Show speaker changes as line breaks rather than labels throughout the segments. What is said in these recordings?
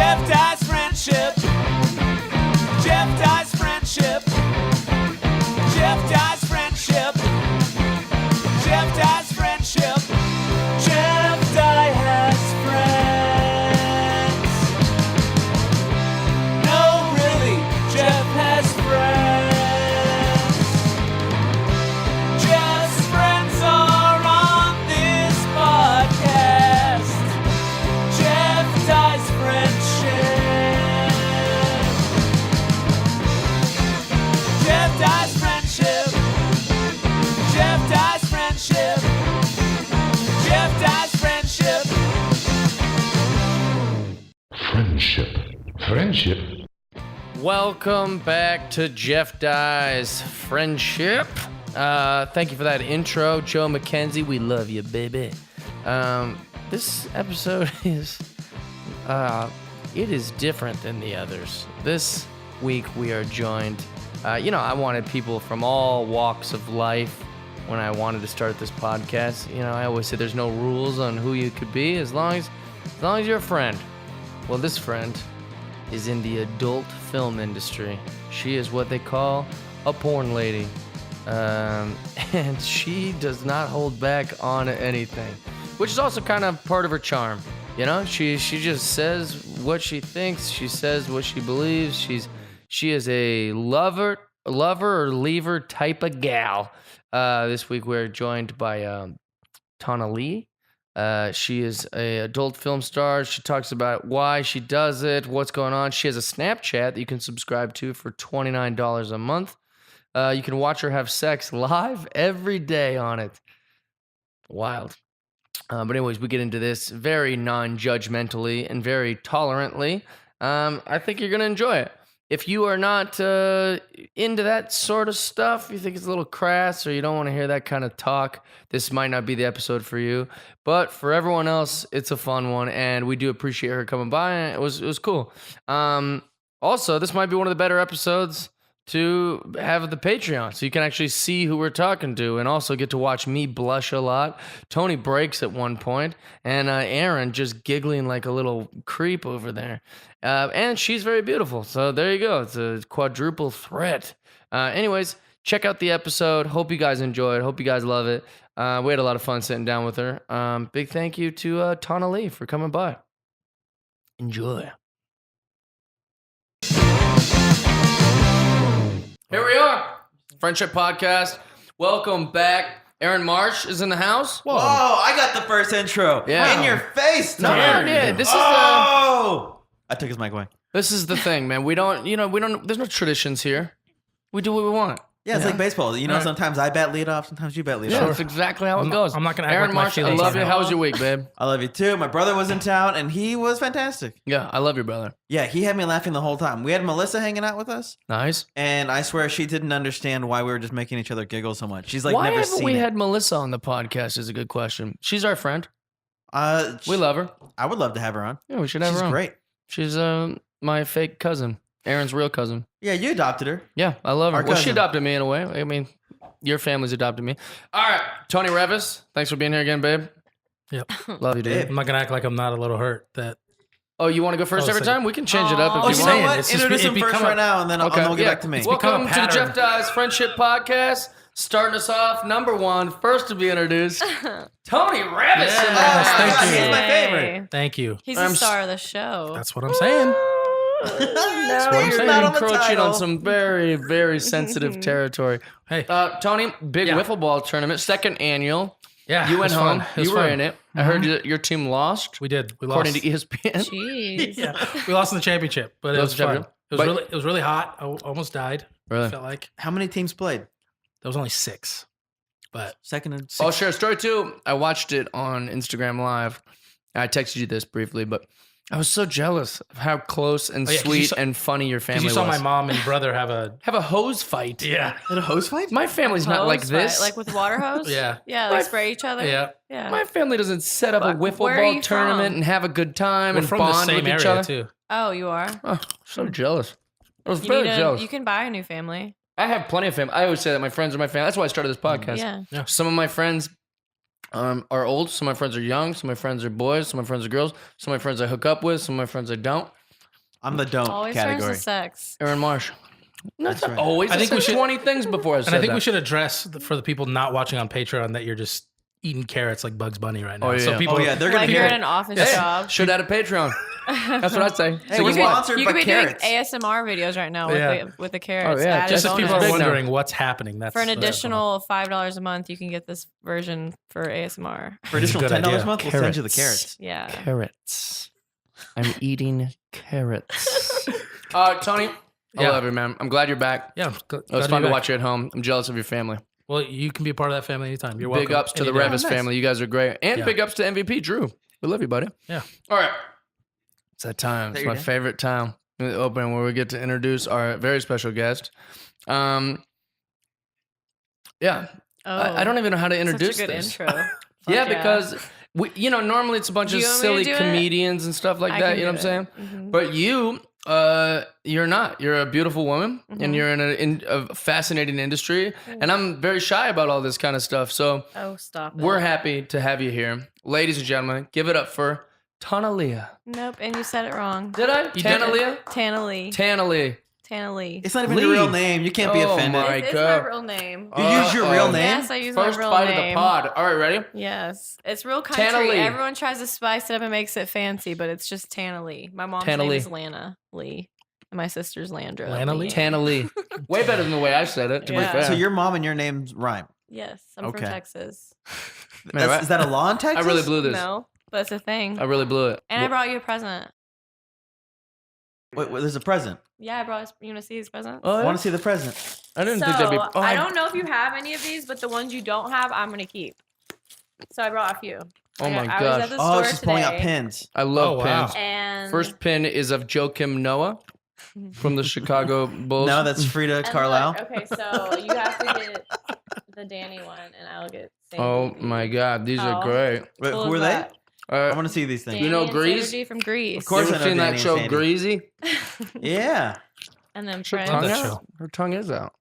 Jeff Dye's friendship. Jeff Dye's friendship. Jeff Dye's friendship. Jeff Dye's friendship. Jeff Dye has friends. No, really, Jeff has friends. Jeff's friends are on this podcast. Jeff Dye's friendship. Jeff Dye's friendship. Jeff Dye's friendship. Jeff Dye's friendship.
Friendship.
Welcome back to Jeff Dye's Friendship. Thank you for that intro, Joe McKenzie. We love you, baby. This episode is it is different than the others. This week we are joined. I wanted people from all walks of life when I wanted to start this podcast. I always say there's no rules on who you could be as long as you're a friend. Well, this friend is in the adult film industry. She is what they call a porn lady. And she does not hold back on anything, which is also kind of part of her charm. She just says what she thinks. She says what she believes. She is a lover or leaver type of gal. This week we're joined by Tana Lee. She is an adult film star. She talks about why she does it, what's going on. She has a Snapchat that you can subscribe to for $29 a month. You can watch her have sex live every day on it. Wild. But anyways, we get into this very non-judgmentally and very tolerantly. I think you're going to enjoy it. If you are not into that sort of stuff, you think it's a little crass or you don't want to hear that kind of talk, this might not be the episode for you. But for everyone else, it's a fun one, and we do appreciate her coming by. And it was cool. Also, this might be one of the better episodes to have the Patreon, so you can actually see who we're talking to and also get to watch me blush a lot. Tony breaks at one point, and Aaron just giggling like a little creep over there. And she's very beautiful, so there you go. It's a quadruple threat. Anyways, check out the episode. Hope you guys enjoy it. Hope you guys love it. We had a lot of fun sitting down with her. Big thank you to Tana Lee for coming by. Enjoy. Here we are, Friendship Podcast. Welcome back. Aaron Marsh is in the house.
Whoa, I got the first intro.
Yeah.
In your face,
No,
Tony.
Aaron did. This is
I took his mic away.
This is the thing, man. We don't. There's no traditions here. We do what we want.
Yeah, it's like baseball. Sometimes I bat lead off, sometimes you bat lead
Yeah,
off.
that's exactly how it goes.
I'm not gonna act
Aaron
like my
Marsh, I
feelings
love
are
you.
hurt.
How was your week, babe?
I love you too. My brother was in town and he was fantastic.
Yeah, I love your brother.
Yeah, he had me laughing the whole time. We had Melissa hanging out with us,
Nice.
and I swear she didn't understand why we were just making each other giggle so much. She's like,
Why
never
haven't
seen
we
it.
had Melissa on the podcast? Is a good question. She's our friend. We love her.
I would love to have her on.
Yeah, we should have
She's
her on.
great.
She's my fake cousin, Aaron's real cousin.
Yeah, you adopted her.
Yeah, I love her.
Our
Well, she
cousin.
adopted me in a way. I mean, your family's adopted me. All right, Tony Reavis, thanks for being here again, babe.
Yep.
Love you, dude.
I'm not gonna act like I'm not a little hurt that.
Oh, you want to go first
Oh,
every
so-
time? We can change it up if
Oh,
you
You
want.
know what?
It's just-
Introduce
it
him first
become a-
right now, and then
Okay,
we'll get back to me.
Welcome
become a
to the
pattern.
Jeff Dye's Friendship Podcast. Starting us off, number one, first to be introduced, Tony Reavis. in the
Yes,
house.
thank you.
He's my favorite.
Thank you.
He's
I'm
the star of the show.
That's what I'm saying.
Now
what I'm
you're
saying.
Not on the
encroaching
title.
on some very, very sensitive territory.
Hey,
Tony, big
Yeah.
wiffle ball tournament, second annual.
yeah,
You
it
went
was
home.
fun. It was
You were
fun.
in it. I heard your team lost.
We did. We
According
lost.
to ESPN.
Jeez.
Yeah, we lost in the championship, but it
Lost
was
the
fun.
championship.
It was really hot. I almost died.
Really?
Felt like
How many teams played?
there was only 6, but
Second and
I'll share a story too. I watched it on Instagram Live. I texted you this briefly, but I was so jealous of how close and
Oh, yeah, 'cause you
sweet
saw-
and funny your family
because you saw
was.
my mom and brother have a
Have a hose fight.
yeah,
At a hose fight?
My family's not like
Hose
this.
fight, like with water hose?
Yeah.
Yeah,
My-
they spray each other?
yeah.
Yeah.
My family doesn't set up a
Fuck,
wiffle
where are
ball
you
tournament
from?
and have a good time
We're
and
from the
bond
same
with each
area
other.
too.
Oh, you are?
Oh, so jealous. I was
You,
very
need
jealous.
you can buy a new family.
I have plenty of family. I always say that my friends are my family. That's why I started this podcast.
Yeah.
Some of my friends are old. Some of my friends are young. Some of my friends are boys. Some of my friends are girls. Some of my friends I hook up with. Some of my friends I don't.
I'm the don't
Always turns
category.
to sex.
Aaron Marsh. That's not
right.
always.
I think we should-
20 things before I said
And I think
that.
we should address for the people not watching on Patreon that you're just eating carrots like Bugs Bunny right now.
Oh,
So
yeah.
people,
Oh yeah, they're gonna
Like
hear
you're in
it.
an office
Hey,
job.
should add a Patreon. That's what I'd say.
Hey,
So
we're
you what?
sponsored
You
by
could be
carrots.
doing ASMR videos right now
Yeah.
with the carrots.
yeah,
Add
just
a
as
bonus.
people are
Big now.
wondering what's happening. That's
For an
that's
additional $5 a month, you can get this version for ASMR.
For additional
That's a good
$10 a
idea.
month, we'll send you the
Carrots.
carrots.
Yeah.
Carrots. I'm eating carrots. Tony, I
Yeah.
love you, man. I'm glad you're back.
Yeah,
It was fun to watch you at home. I'm jealous of your family.
Well, you can be a part of that family anytime. You're welcome.
Big ups to the
Any day.
Reavis family. You guys are great. And
Yeah.
big ups to MVP Drew. We love you, buddy.
Yeah.
All right. It's that time. It's
your
my
day?
favorite time in the opening where we get to introduce our very special guest. Yeah.
Oh,
I don't even know how to introduce
such a good
this.
intro.
Yeah,
Fuck
because normally it's a bunch
Do
of
you want me to
silly
do it?
comedians and stuff like
I
that.
can
You know
do
what I'm saying?
it. Mhm.
But you're not. You're a beautiful woman,
Mm-hmm.
and you're in a fascinating industry. And I'm very shy about all this kind of stuff. So
Oh, stop it.
we're happy to have you here, ladies and gentlemen. Give it up for Tana Lee.
Nope, and you said it wrong.
Did I? Tana Lee.
Tana Lee.
Tana Lee.
Tana Lee.
It's not even
Lee.
your real name. You can't be
Oh,
offended.
my
It's
God.
my real name.
You use your real name?
Yes, I use my
First
real
bite
name.
of the pod. All right, ready?
Yes, it's real
Tana
country.
Lee.
Everyone tries to spice it up and makes it fancy, but it's just Tana Lee. My mom's
Tana
name
Lee.
is Lana Lee, and my sister's Landra.
Lana Lee?
Tana Lee. Way better than the way I said it. To
Yeah.
be fair.
So your mom and your names rhyme.
Yes, I'm
Okay.
from Texas.
Man, right?
Is that a law in Texas?
I really blew this.
No, but it's a thing.
I really blew it.
And I brought you a present.
Wait, there's a present.
Yeah, I brought you want to see these presents.
Oh,
I
yeah?
want to see the present.
I didn't
so,
think that'd be. Oh,
I don't know if you have any of these, but the ones you don't have, I'm gonna keep. So I brought a few.
Oh my
I was
gosh.
at the
Oh,
store
it's just pulling out
today,
pins.
I love
Oh, wow.
pins.
And
First pin is of Joakim Noah from the Chicago Bulls.
No, that's Frida
and
Carlisle.
look, okay, so you have to get the Danny one, and I'll get. Sandy
Oh
Beach.
my God, these are
Oh.
great.
Wait,
Cool
who are
is
they?
that?
I want to see these things.
Danny
You know
and
Grease?
Sandy from Grease.
Of course
you
I
ever
know
seen
Danny
that
and
show
Sandy.
Greasy?
Yeah.
And then
Her
Prince.
tongue
that
out.
show.
Her tongue is out.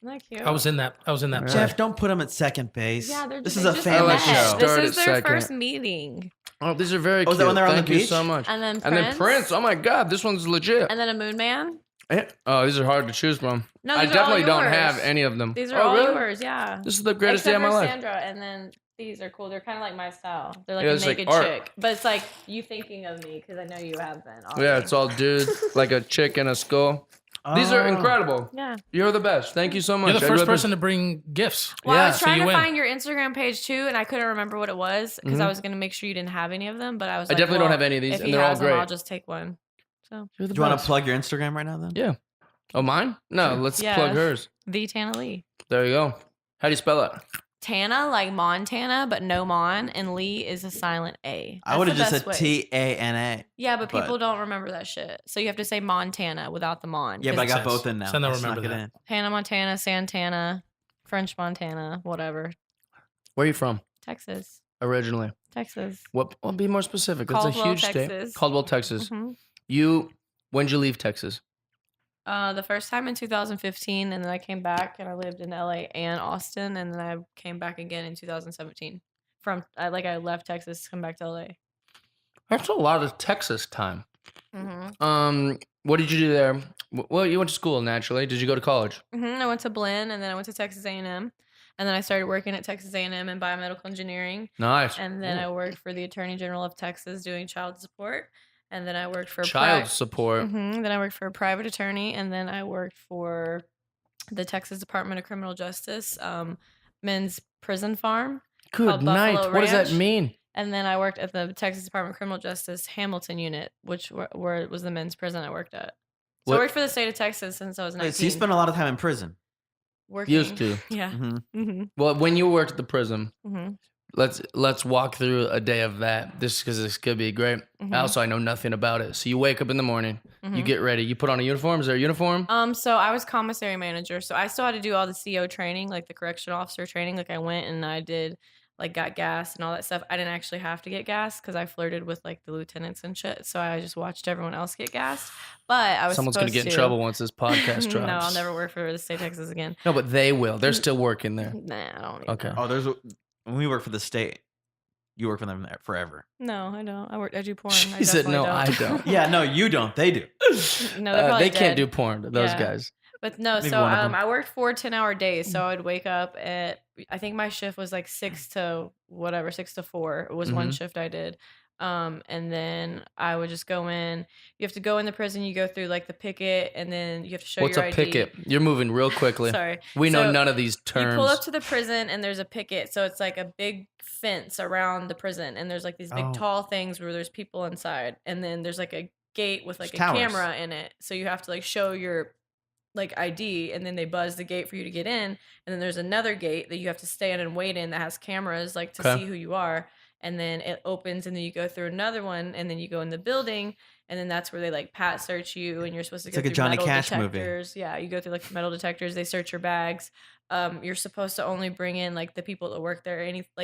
Isn't that cute?
I was in that.
Yeah.
play.
Jeff, don't put them at second base.
Yeah, they're
this
they
is a
just
family
met.
show.
This
Start
is
at
their
second.
first meeting.
Oh, these are very
Oh, is
cute.
that when they're on the
Thank you
beach?
so much.
And then
And then Prince. Oh my God, this one's legit.
And then a Moon Man.
Oh, these are hard to choose from.
No,
I
these are all
definitely don't
yours.
have any of them.
These are
oh,
all
really?
yours, yeah.
This is the greatest day
Except
of my
for
life.
Sandra, and then these are cool. They're kind of like my style. They're like
Yeah,
a
it's like
naked
art.
chick, but it's like you thinking of me because I know you have been.
Yeah,
already.
it's all dudes, like a chick and a skull. These are
Oh.
incredible.
Yeah.
You're the best. Thank you so much.
You're the
I
first
really
person to bring gifts.
Well,
Yeah,
I was
so
trying
you
to
win.
find your Instagram page too, and I couldn't remember what it was because
Mhm.
I was going to make sure you didn't have any of them. But I was.
I
like,
definitely don't
well,
have any of these,
If
and
he
they're all
has them,
great.
I'll just take one. So
You're the
Do you want
best.
to plug your Instagram right now then?
Yeah. Oh, mine? No, let's
Yeah.
plug hers.
the Tana Lee.
There you go. How do you spell it?
Tana, like Montana, but no Mon, and Lee is a silent A.
I would have
That's
just
the
said
best way.
TANA.
Yeah, but
but-
people don't remember that shit. So you have to say Montana without the Mon.
Yeah, but I
'cause
got both in now.
So they'll
I snuck
remember
it
that.
in.
Hannah Montana, Santana, French Montana, whatever.
Where are you from
Texas.
originally?
Texas.
What? Well, be more specific. It's a
Caldwell,
huge state.
Texas.
Caldwell, Texas.
Mhm.
When'd you leave Texas?
The first time in 2015, and then I came back and I lived in LA and Austin, and then I came back again in 2017. I left Texas to come back to LA.
That's a lot of Texas time.
Mm-hmm.
What did you do there? Well, you went to school naturally. Did you go to college?
I went to Blinn, and then I went to Texas A&M, and then I started working at Texas A&M in biomedical engineering,
Nice.
and then I worked for the Attorney General of Texas doing child support, and then I worked for
Child support.
Then I worked for a private attorney, and then I worked for the Texas Department of Criminal Justice, men's prison farm,
Good
called
night.
Buffalo
What does that
Ranch.
mean?
and then I worked at the Texas Department of Criminal Justice Hamilton unit, which where was the men's prison I worked at. So
What-
I worked for the state of Texas since I was 19.
Wait, so you spent a lot of time in prison.
working.
Used to.
Yeah.
hmm
Mm-hmm.
Well, when you worked at the prison,
Mm-hmm.
let's walk through a day of that. This could be great.
Mhm.
Also, I know nothing about it. So you wake up in the morning, you
Mhm.
get ready, you put on a uniform. Is there a uniform?
So I was commissary manager, so I still had to do all the CO training, like the correction officer training. Like I went and I did, like got gas and all that stuff. I didn't actually have to get gas because I flirted with like the lieutenants and shit. So I just watched everyone else get gas. But I was
Someone's gonna get in
supposed
trouble once this podcast drops.
No, I'll never work for the state of Texas again.
No, but they will. They're still working there.
Nah, I don't. Even
Okay.
know.
Oh, when we work for the state, You work for them forever.
No, I don't. I do porn.
She said, "No, I don't."
Yeah, no, you don't. They do.
No, they're probably
They can't
dead.
do porn. Those
Yeah.
guys.
But no,
Maybe
so
one of them.
I worked 4 10-hour days. So I'd wake up at, I think my shift was like 6 to 4. It was one
Mhm.
shift I did. And then I would just go in. You have to go in the prison. You go through like the picket, and then you have to show
What's
your
a
ID.
picket? You're moving real quickly.
Sorry.
We know
So
none of these terms.
You pull up to the prison, and there's a picket. So it's like a big fence around the prison, and there's like these big
Oh.
tall things where there's people inside, and then there's like a gate with like
There's
a
towers.
camera in it. So you have to like show your like ID, and then they buzz the gate for you to get in, and then there's another gate that you have to stand and wait in that has cameras like to
Okay.
see who you are, and then it opens, and then you go through another one, and then you go in the building, and then that's where they like pat search you, and you're supposed to
It's
go
like a
through
Johnny
metal
Cash movie.
detectors. Yeah, you go through like metal detectors. They search your bags. You're supposed to only bring in like the people that work there.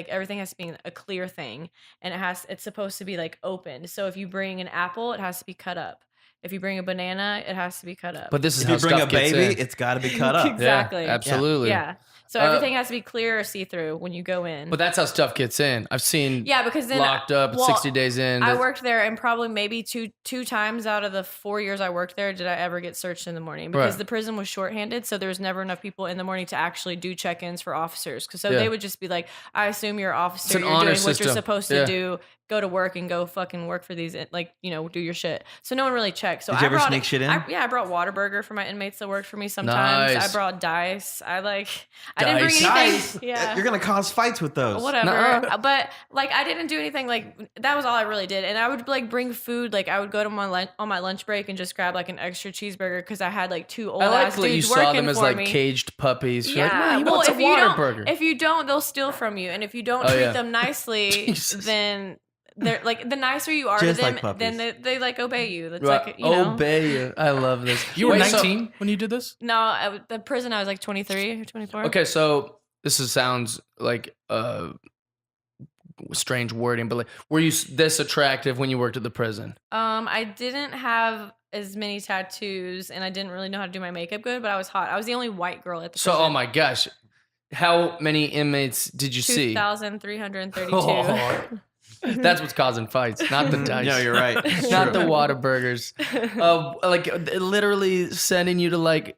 Everything has to be a clear thing, and it's supposed to be like opened. So if you bring an apple, it has to be cut up. If you bring a banana, it has to be cut up.
But this is
If
how
you bring a
stuff gets
baby,
in.
it's got to be cut up.
Exactly.
Yeah, absolutely.
Yeah. So everything has to be clear or see through when you go in.
But that's how stuff gets in. I've seen
Yeah, because then
locked up,
well,
60 days in.
I worked there, and probably maybe two times out of the 4 years I worked there did I ever get searched in the morning, because
Right.
the prison was shorthanded, so there was never enough people in the morning to actually do check-ins for officers. So
Yeah.
they would just be like, "I assume you're an officer.
an
You're
honor
doing what
system.
you're supposed to
Yeah.
do. Go to work and go fucking work for these, like, do your shit." So no one really checked. So
Did you
I
ever
brought
sneak shit in?
I brought Whataburger for my inmates that worked for me sometimes.
Nice.
I brought dice. I didn't bring
Dice.
anything.
Guys,
Yeah.
you're gonna cause fights with those.
Whatever.
Nuh-uh.
But like I didn't do anything, like that was all I really did. And I would like bring food, like I would go to on my lunch break and just grab like an extra cheeseburger, because I had like 2 old
I
ass
like that you
dudes
saw
working
them as
for
like
me.
caged puppies. You're
Yeah,
like, no, he
well,
wants a
if you don't,
Whataburger.
if you don't, they'll steal from you, and if you don't
Oh,
treat
yeah.
them nicely,
Jesus.
then they're like the nicer you are
Just
to them,
like puppies.
then they like obey you. That's
Right.
like
Obey you. I love this.
You were
Wait, so-
19 when you did this?
No, the prison I was like 23 or 24.
okay, so sounds like strange wording, but like, were you this attractive when you worked at the prison?
I didn't have as many tattoos, and I didn't really know how to do my makeup good, but I was hot. I was the only white girl at the
So,
prison.
oh my gosh, how many inmates did you see?
2,332.
Oh, that's what's causing fights, not the dice.
No, you're right. It's
Not
true.
the Whataburgers. Like literally sending you to like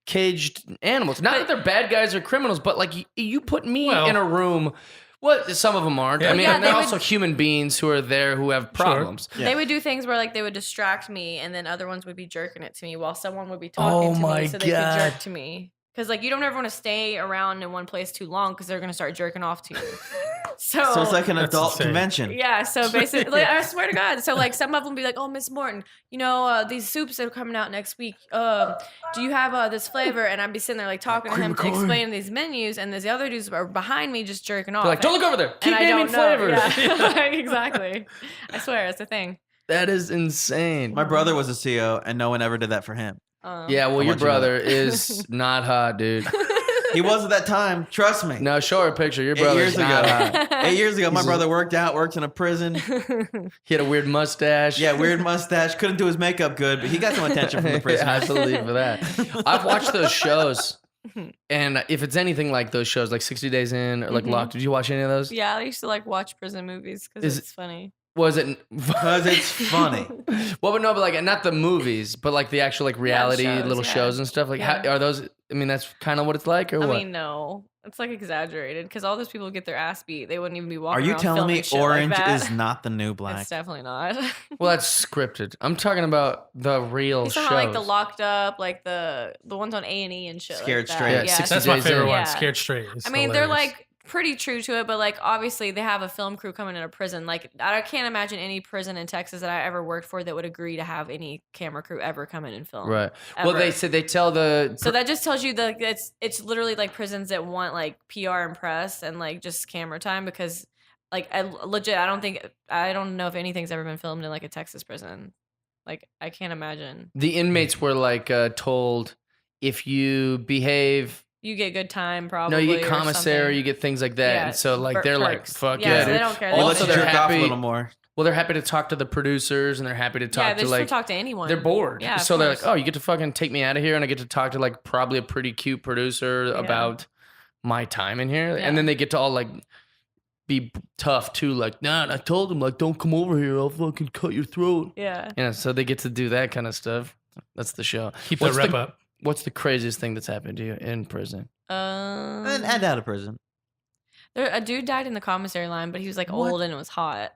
caged animals. Not that they're bad guys or criminals, but like you put me
Well-
in a room. What some of them aren't.
Yeah.
I mean,
Yeah,
and they're
they
also human beings who are there who have problems.
Yeah.
They would do things where like they would distract me, and then other ones would be jerking it to me while someone would be talking
Oh
to
my
me so they
God.
could jerk to me. Because like you don't ever want to stay around in one place too long, because they're gonna start jerking off to you. So
So it's like an
That's
adult
insane.
convention.
yeah, so basically, like, I swear to God. So like some of them be like, "Oh, Miss Morton, these soups that are coming out next week. Do you have this flavor?" And I'd be sitting there like talking to
Cream
him,
of corn.
explaining these menus, and these other dudes are behind me just jerking off.
They're like, don't look over there. Keep
and I
naming
don't know.
flavors.
Yeah. Exactly. I swear, it's a thing.
That is insane.
My brother was a CO, and no one ever did that for him.
Yeah, well,
I
your
want you to know
brother is not hot, dude.
He was at that time. Trust me.
No, show her a picture. Your
8
brother's
years
not
ago.
hot.
8 years ago, my
He's a-
brother worked in a prison.
He had a weird mustache.
Yeah, weird mustache. Couldn't do his makeup good, but he got some attention from the
I
prisoners.
believe for that. I've watched those shows, and if it's anything like those shows, like 60 Days In or like
Mhm.
Locked, did you watch any of those?
Yeah, I used to like watch prison movies because
Is-
it's funny.
Was it?
Because it's funny.
Well, but no, but like not the movies, but like the actual like reality
shows,
little
yeah.
shows and stuff. Like, how,
Yeah.
are those? I mean, that's kind of what it's like, or
I
what?
mean, no, it's like exaggerated because all those people get their ass beat. They wouldn't even be walking.
Are you
around
telling
filming
me
shit
orange
like that.
is not the new black?
It's definitely not.
Well, that's scripted. I'm talking about the real
You
shows.
saw like the Locked Up, like the ones on A&E and shit.
Scared
like
Straight.
That.
Yeah,
Yeah,
60
That's my
Days
favorite
In.
one.
Yeah.
Scared Straight. It's
I mean, they're
hilarious.
like pretty true to it, but like obviously they have a film crew coming in a prison. Like I can't imagine any prison in Texas that I ever worked for that would agree to have any camera crew ever come in and film.
Right. Well,
Ever.
they said they tell the.
So that just tells you that it's literally like prisons that want like PR and press and like just camera time, because like I don't know if anything's ever been filmed in like a Texas prison. Like I can't imagine.
The inmates were like told, if you behave,
You get good time probably.
no, you get
or
commissary,
something.
you get things like that.
Yeah,
And so like
per-
they're
perks.
like, fuck
Yeah,
yeah,
so
dude.
they don't care.
We'll
Also,
let you
they're
jerk off a
happy.
little more.
Well, they're happy to talk to the producers, and they're happy to
Yeah,
talk
they
to
just
like.
will talk to anyone.
They're bored.
Yeah, of
so they're like,
course.
oh, you get to fucking take me out of here, and I get to talk to like probably a pretty cute producer
Yeah.
about my time in here,
Yeah.
and then they get to all like be tough too. Like, nah, I told him like, don't come over here. I'll fucking cut your throat.
Yeah.
You know, so they get to do that kind of stuff. That's the show.
Keep the rep up.
What's the craziest thing that's happened to you in prison?
And out of prison.
A dude died in the commissary line, but he was like old and it was hot.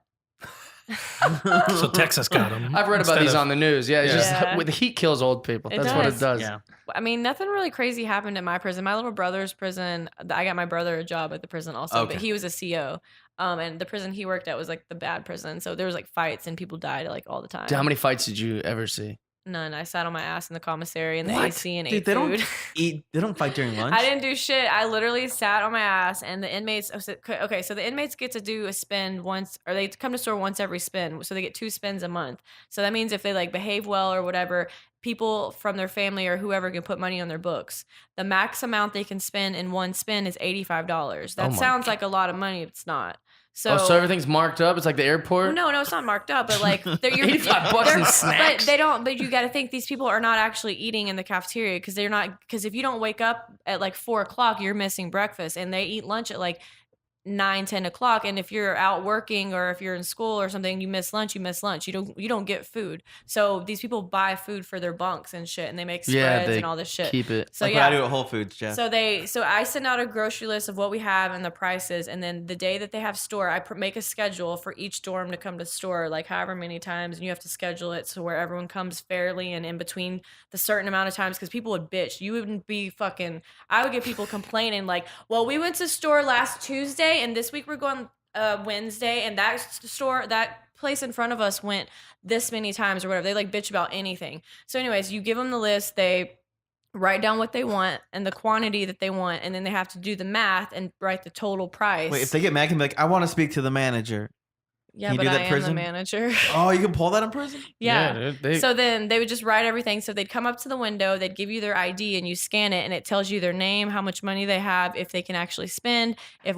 So Texas got him.
I've read about these on the news. Yeah, it's
Yeah.
just with the heat kills old people.
It
That's what it
does.
does.
Yeah.
I mean, nothing really crazy happened at my prison. My little brother's prison, I got my brother a job at the prison also,
Okay.
but he was a CO. And the prison he worked at was like the bad prison. So there was like fights and people died like all the time.
How many fights did you ever see?
None. I sat on my ass in the commissary in the
What?
AC and
Dude,
ate
they
food.
don't eat. They don't fight during lunch.
I didn't do shit. I literally sat on my ass, and the inmates. Okay, so the inmates get to do a spin once, or they come to store once every spin. So they get 2 spins a month. So that means if they like behave well or whatever, people from their family or whoever can put money on their books. The max amount they can spend in one spin is $85. That
Oh my
sounds like a lot of money, but it's not.
So everything's marked up. It's like the airport.
Well, no, it's not marked up, but like you're
85 bucks in snacks.
But they don't. But you got to think these people are not actually eating in the cafeteria because they're not. Because if you don't wake up at like 4 o'clock, you're missing breakfast, and they eat lunch at like 9, 10 o'clock. And if you're out working or if you're in school or something, you miss lunch. You don't get food. So these people buy food for their bunks and shit, and they make spreads
they
and all this shit.
keep it.
So
Like
yeah.
what I do at Whole Foods, Jeff.
So I send out a grocery list of what we have and the prices, and then the day that they have store, I make a schedule for each dorm to come to store, like however many times, and you have to schedule it so where everyone comes fairly and in between the certain amount of times, because people would bitch. You wouldn't be fucking. I would get people complaining like, "Well, we went to store last Tuesday, and this week we're going Wednesday, and that place in front of us went this many times or whatever." They like bitch about anything. So, anyways, you give them the list, they write down what they want and the quantity that they want, and then they have to do the math and write the total price.
Wait, if they get mad, can be like, I want to speak to the manager.
yeah,
you
but
do that
I
in
am the
prison?
manager.
Oh, you can pull that in prison?
Yeah.
dude,
So then they would just write everything. So they'd come up to the window, they'd give you their ID, and you scan it, and it tells you their name, how much money they have, if they can actually spend, if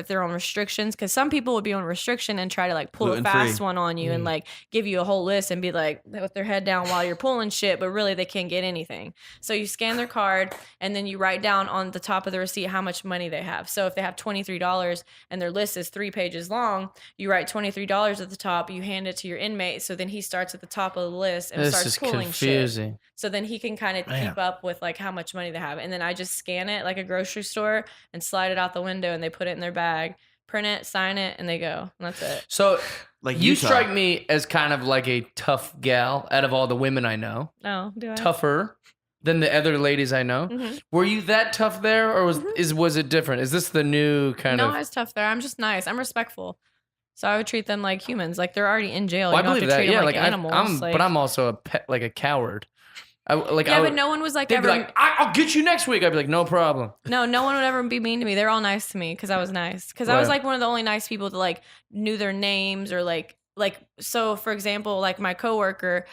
they're on restrictions. Because some people would be on restriction and try to like pull a
Gluten-free.
fast one on you and like give you a whole list and be like with their head down while you're pulling shit, but really they can't get anything. So you scan their card, and then you write down on the top of the receipt how much money they have. So if they have $23 and their list is 3 pages long, you write $23 at the top. You hand it to your inmate, so then he starts at the top of the list and
This
starts
is
pulling
confusing.
shit. So then he can kind of keep up with like how much money they have, and then I just scan it like a grocery store and slide it out the window, and they put it in their bag, print it, sign it, and they go. And that's it.
So
Like
you
Utah.
strike me as kind of like a tough gal out of all the women I know.
Oh, do I?
Tougher than the other ladies I know.
Mhm.
Were you that tough there, or was it different? Is this the new kind
No,
of?
I was tough there. I'm just nice. I'm respectful. So I would treat them like humans. Like they're already in jail.
Well, I
You don't have
believe
to
that.
treat them
Yeah,
like
like
animals.
but I'm also a pet, like a coward.
But no one was like
They'd
ever.
be like, I'll get you next week. I'd be like, no problem.
No one would ever be mean to me. They're all nice to me because I was nice. Because I was
Right.
like one of the only nice people that like knew their names or like so. For example, like my coworker,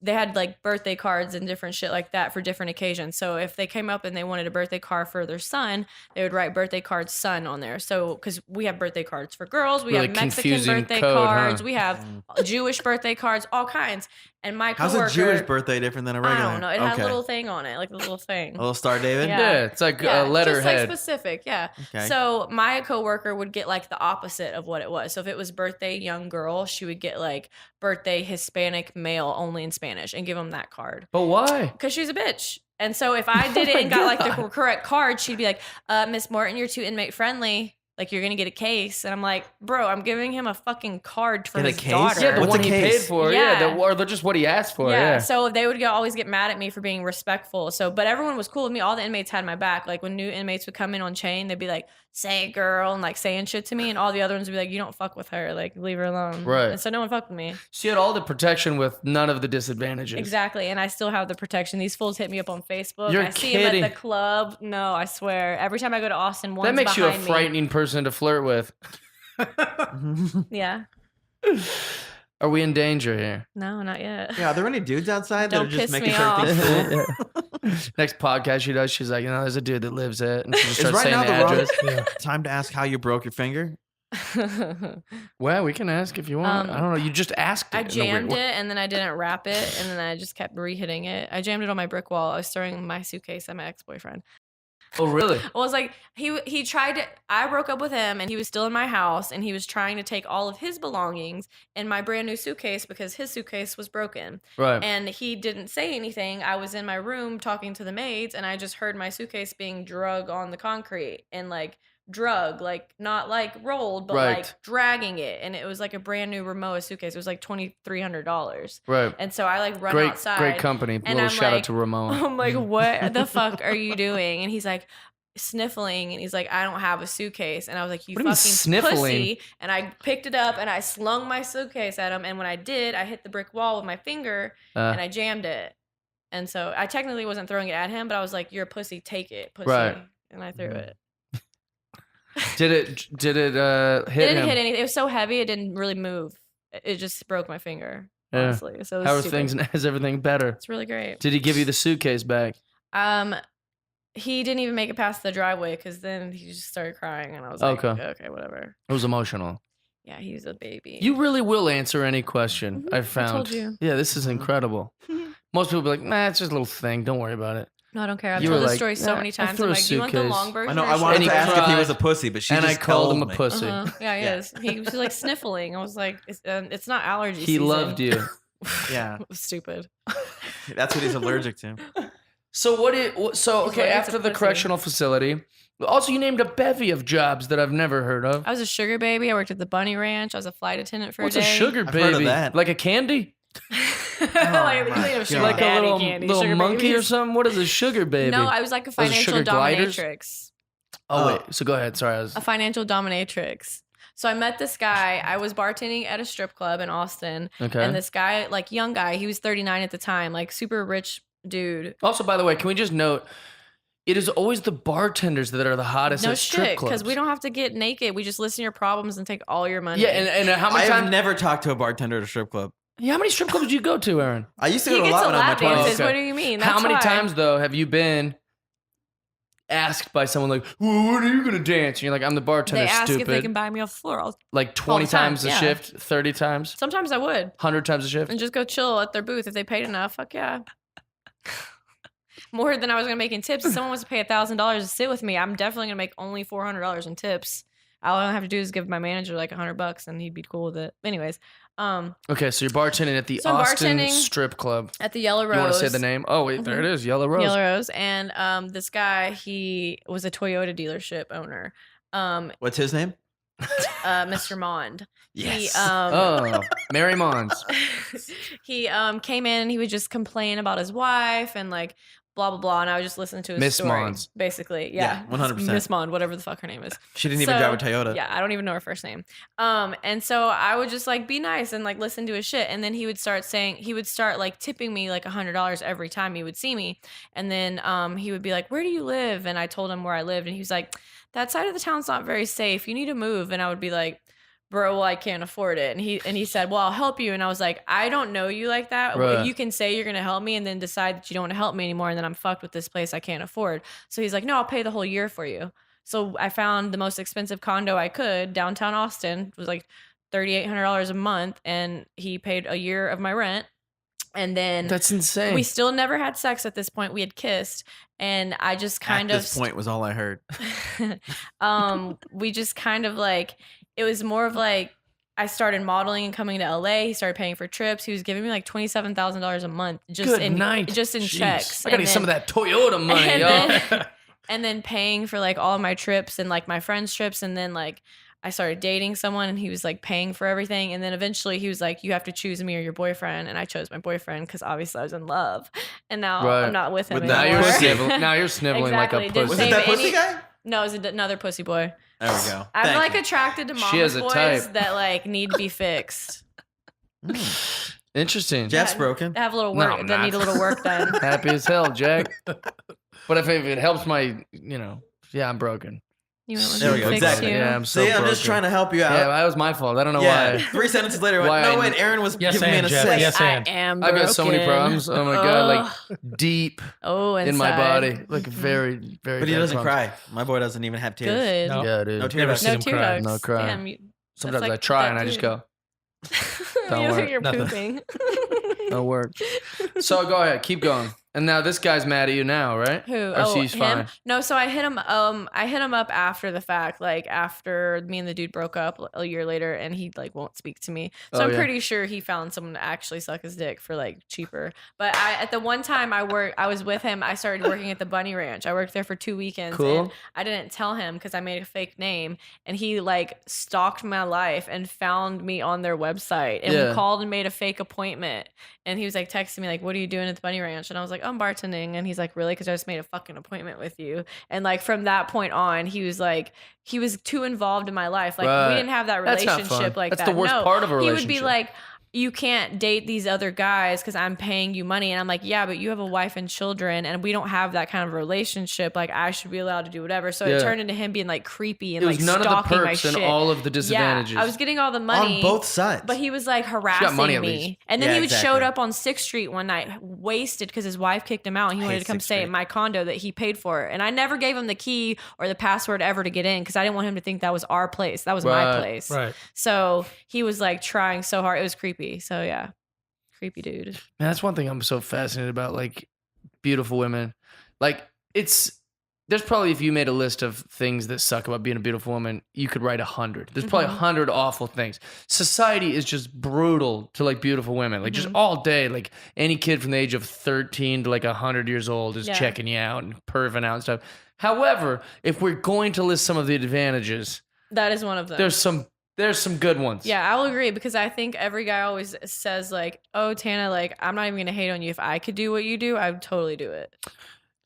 they had like birthday cards and different shit like that for different occasions. So if they came up and they wanted a birthday card for their son, they would write birthday card son on there. So because we have birthday cards for girls, we
Really
have Mexican
confusing
birthday
code, huh?
cards, we have Jewish birthday cards, all kinds. And my
How's
coworker,
a Jewish birthday different than a regular?
I don't know. It had
Okay.
a little thing on it, like a little thing.
A little Star David?
Yeah.
Yeah, it's like a
Just like
letterhead.
specific, yeah.
Okay.
So my coworker would get like the opposite of what it was. So if it was birthday young girl, she would get like birthday Hispanic male only in Spanish and give them that card
But why?
because she's a bitch. And so if I did
Oh
it
my
and got like the
God.
correct card, she'd be like, Miss Morton, you're too inmate friendly. Like you're gonna get a case. And I'm like, bro, I'm giving him a fucking card for
Get a
his
case?
daughter.
Yeah, the
What's
one
a
he
case?
paid for.
Yeah.
Or just what he asked for.
Yeah.
Yeah.
So they would always get mad at me for being respectful. So, but everyone was cool with me. All the inmates had my back. Like when new inmates would come in on chain, they'd be like, "Say, girl," and like saying shit to me, and all the other ones would be like, "You don't fuck with her. Like leave her alone."
Right.
And so no one fucked with me.
So you had all the protection with none of the disadvantages.
Exactly. And I still have the protection. These fools hit me up on Facebook.
You're
I see them
kidding.
at the club. No, I swear. Every time I go to Austin, one's
That makes you a
behind me.
frightening person to flirt with.
Yeah.
Are we in danger here?
No, not yet.
Yeah, are there any dudes outside that
Don't
are just
piss
making
me
sure
off.
everything's cool?
Next podcast she does, she's like, there's a dude that lives at, and she just
Is
starts
right
saying
now
the
the wrong
address.
time to ask how you broke your finger?
Well, we can ask if you want. I don't know. You just asked it.
I
in a weird
jammed
way.
it and then I didn't wrap it and then I just kept re-hitting it. I jammed it on my brick wall. I was throwing my suitcase at my ex-boyfriend.
Oh, really?
I was like, he tried to. I broke up with him, and he was still in my house, and he was trying to take all of his belongings in my brand new suitcase because his suitcase was broken.
Right.
And he didn't say anything. I was in my room talking to the maids, and I just heard my suitcase being drug on the concrete and like drug, like not like rolled, but
Right.
like dragging it. And it was like a brand new Rimowa suitcase. It was like $2,300.
Right.
And so I like run
Great,
outside.
great company.
and
Little
I'm
shout out
like-
to Ramon.
I'm like, what the fuck are you doing? And he's like, sniffling, and he's like, I don't have a suitcase. And I was like, you
What do you mean
fucking
sniffling?
pussy. And I picked it up and I slung my suitcase at him. And when I did, I hit the brick wall with my finger and I jammed it. And so I technically wasn't throwing it at him, but I was like, you're a pussy, take it, pussy.
Right.
And I threw it.
Did it hit
It
him?
didn't hit anything. It was so heavy, it didn't really move. It just broke my finger,
Yeah.
honestly. So it was
How are
stupid.
things? Is everything better?
It's really great.
Did he give you the suitcase back?
He didn't even make it past the driveway because then he just started crying, and I was like,
Okay.
okay, whatever.
It was emotional.
Yeah, he's a baby.
You really will answer any question.
Mhm,
I've found.
I told you.
Yeah, this is incredible. Most people be like, nah, it's just a little thing. Don't worry about it.
No, I don't care. I've
You
told
were
this
like,
story so
"Yeah,
many
I
times.
threw
I'm
a
like, you want the
suitcase."
long version?
I know.
or
I
short
wanted
And he
to ask if he
cried.
was a pussy, but she
And I
just
called
told
him a
me.
pussy.
Yeah, he
Yeah.
is. He was like sniffling. I was like, it's not allergy
He
season.
loved you.
Yeah,
It was stupid.
that's what he's allergic to.
So so
He's
okay,
like, "It's a
after the
pussy."
correctional facility, also you named a bevy of jobs that I've never heard of.
I was a sugar baby. I worked at the Bunny Ranch. I was a flight attendant for
What's
a
a
day.
sugar
I've
baby?
heard of that.
Like a candy?
like,
my
you think of sugar
God.
Like a
daddy
little
candy,
little
sugar
monkey or
babies.
something? What is a sugar baby?
No, I was like a
Those are
financial
sugar gliders?
dominatrix.
Oh wait, so go ahead. Sorry, I was
A financial dominatrix. So I met this guy. I was bartending at a strip club in Austin.
okay.
And this guy, like young guy, he was 39 at the time, like super rich dude.
Also, by the way, can we just note, it is always the bartenders that are the hottest
No
at strip
shit,
clubs.
because we don't have to get naked. We just listen to your problems and take all your money.
Yeah, and how
I
many
have
times?
never talked to a bartender at a strip club.
Yeah, how many strip clubs do you go to, Aaron?
I used to
he
go to a
gets
lot
a
when I was
lap
in my 20s.
dances.
okay.
What do you mean?
How
That's
many
why.
times though have you been asked by someone like, well, "What are you gonna dance?" And you're like, "I'm the bartender."
They ask
Stupid.
if they can buy me off the floor.
Like 20
the time,
times a
yeah.
shift, 30 times,
Sometimes I would.
100 times a shift.
And just go chill at their booth if they paid enough. Fuck yeah. More than I was gonna make in tips. If someone wants to pay $1,000 to sit with me, I'm definitely gonna make only $400 in tips. All I have to do is give my manager like $100 and he'd be cool with it. Anyways,
Okay, so you're bartending at the
So I'm
Austin
bartending
strip club.
at the Yellow Rose.
You want to say the name? Oh wait, there it is, Yellow Rose.
Yellow Rose. And this guy, he was a Toyota dealership owner.
What's his name?
Mr. Mond.
Yes.
Oh, Mary Mons.
He came in and he would just complain about his wife and like blah blah blah, and I would just listen to his
Miss
story.
Mons.
Basically,
Yeah,
yeah,
100%.
Miss Mond, whatever the fuck her name is.
She didn't even drive a Toyota.
Yeah, I don't even know her first name. And so I would just like be nice and like listen to his shit, and then he would start like tipping me like $100 every time he would see me, and then he would be like, "Where do you live?" And I told him where I lived, and he was like, "That side of the town's not very safe. You need to move." And I would be like, "Bro, well, I can't afford it." And he said, "Well, I'll help you." And I was like, "I don't know you like that.
Right.
You can say you're gonna help me and then decide that you don't want to help me anymore, and then I'm fucked with this place I can't afford." So he's like, "No, I'll pay the whole year for you." So I found the most expensive condo I could downtown Austin. It was like $3,800 a month, and he paid a year of my rent. And then
That's insane.
we still never had sex at this point. We had kissed, and I just kind
At
of
this point was all I heard.
we just kind of like, it was more of like, I started modeling and coming to LA. He started paying for trips. He was giving me like $27,000 a month just
Good
in
night.
just in
Jeez.
checks.
I gotta
And
get some of
then-
that Toyota money,
and
yo.
then- and then paying for like all my trips and like my friends' trips. And then like I started dating someone and he was like paying for everything. And then eventually he was like, "You have to choose me or your boyfriend." And I chose my boyfriend because obviously I was in love. And now
Right.
I'm not with him
With
Now
anymore.
you're sniveling. Now you're sniveling
Exactly.
like a
Didn't
Was
pussy.
it
save
that pussy
any-
guy?
No, it was another pussy boy.
There we go.
I'm
Thank
like
you.
attracted to
She has
mama's
a
boys
type.
that like need to be fixed.
Interesting.
Jeff's
Yeah.
broken.
That have a little
No,
work.
I'm
that need a
not.
little work done.
Happy as hell, Jack. But if it helps my, yeah, I'm broken.
You went with
There we
me
go,
to fix
exactly.
you.
Yeah, I'm so
See, I'm just
broken.
trying to help you out.
Yeah, that was my fault. I don't know
Yeah.
why.
3 sentences later, I
Why
went,
I-
no, wait, Aaron was
Yes,
giving me an
and, Jeff.
assist.
Yes,
I
and.
am
I've got so many
broken.
problems. Oh my god, like deep
oh,
in my body, like very, very.
But he
bad
doesn't
problems.
cry. My boy doesn't even have tears.
Good.
No.
Yeah, dude.
No tear
Never
ducts.
seen
No
him
tear
cry.
ducts.
No cry.
Damn,
Sometimes
like
I try
that
and I just
dude.
go,
you
Don't
think
work.
you're
Nothing.
pooping.
no work. So go ahead, keep going. And now this guy's mad at you now, right?
Who?
Or
Oh,
she's
him?
fine.
No, so I hit him. I hit him up after the fact, like after me and the dude broke up a year later, and he like won't speak to me. So I'm pretty sure he found someone to actually suck his dick for like cheaper. But at the one time I was with him. I started working at the Bunny Ranch. I worked there for 2 weekends.
Cool.
And I didn't tell him because I made a fake name, and he like stalked my life and found me on their website, and we called and made a fake appointment. And he was like texting me like, "What are you doing at the Bunny Ranch?" And I was like, "I'm bartending." And he's like, "Really? Because I just made a fucking appointment with you." And like from that point on, he was too involved in my life. Like we didn't have that
That's not
relationship
fun.
like
That's
that.
the worst part of a
He would
relationship.
be like, "You can't date these other guys because I'm paying you money." And I'm like, "Yeah, but you have a wife and children, and we don't have that kind of relationship. Like I should be allowed to do whatever." So it turned into him being like creepy and
It
like
was none of the
stalking my
perks and
shit.
all of the disadvantages.
Yeah, I was getting all the money
On both sides.
but he was like harassing
money at
me.
least.
And then
Yeah,
he
exactly.
showed up on 6th Street one night, wasted because his wife kicked him out. And he wanted
hate
to come
6th
stay
Street.
at my condo that he paid for. And I never gave him the key or the password ever to get in because I didn't want him to think that was our place. That was my place.
Right.
So he was like trying so hard. It was creepy. So yeah, creepy dude.
Man, that's one thing I'm so fascinated about, like beautiful women. Like there's probably, if you made a list of things that suck about being a beautiful woman, you could write 100. There's probably 100 awful things. Society is just brutal to like beautiful women. Like just all day, like any kid from the age of 13 to like 100 years old is checking you out and perving out and stuff. However, if we're going to list some of the advantages,
That is one of them.
there's some good ones.
Yeah, I will agree because I think every guy always says like, "Oh, Tana, like I'm not even gonna hate on you. If I could do what you do, I would totally do it.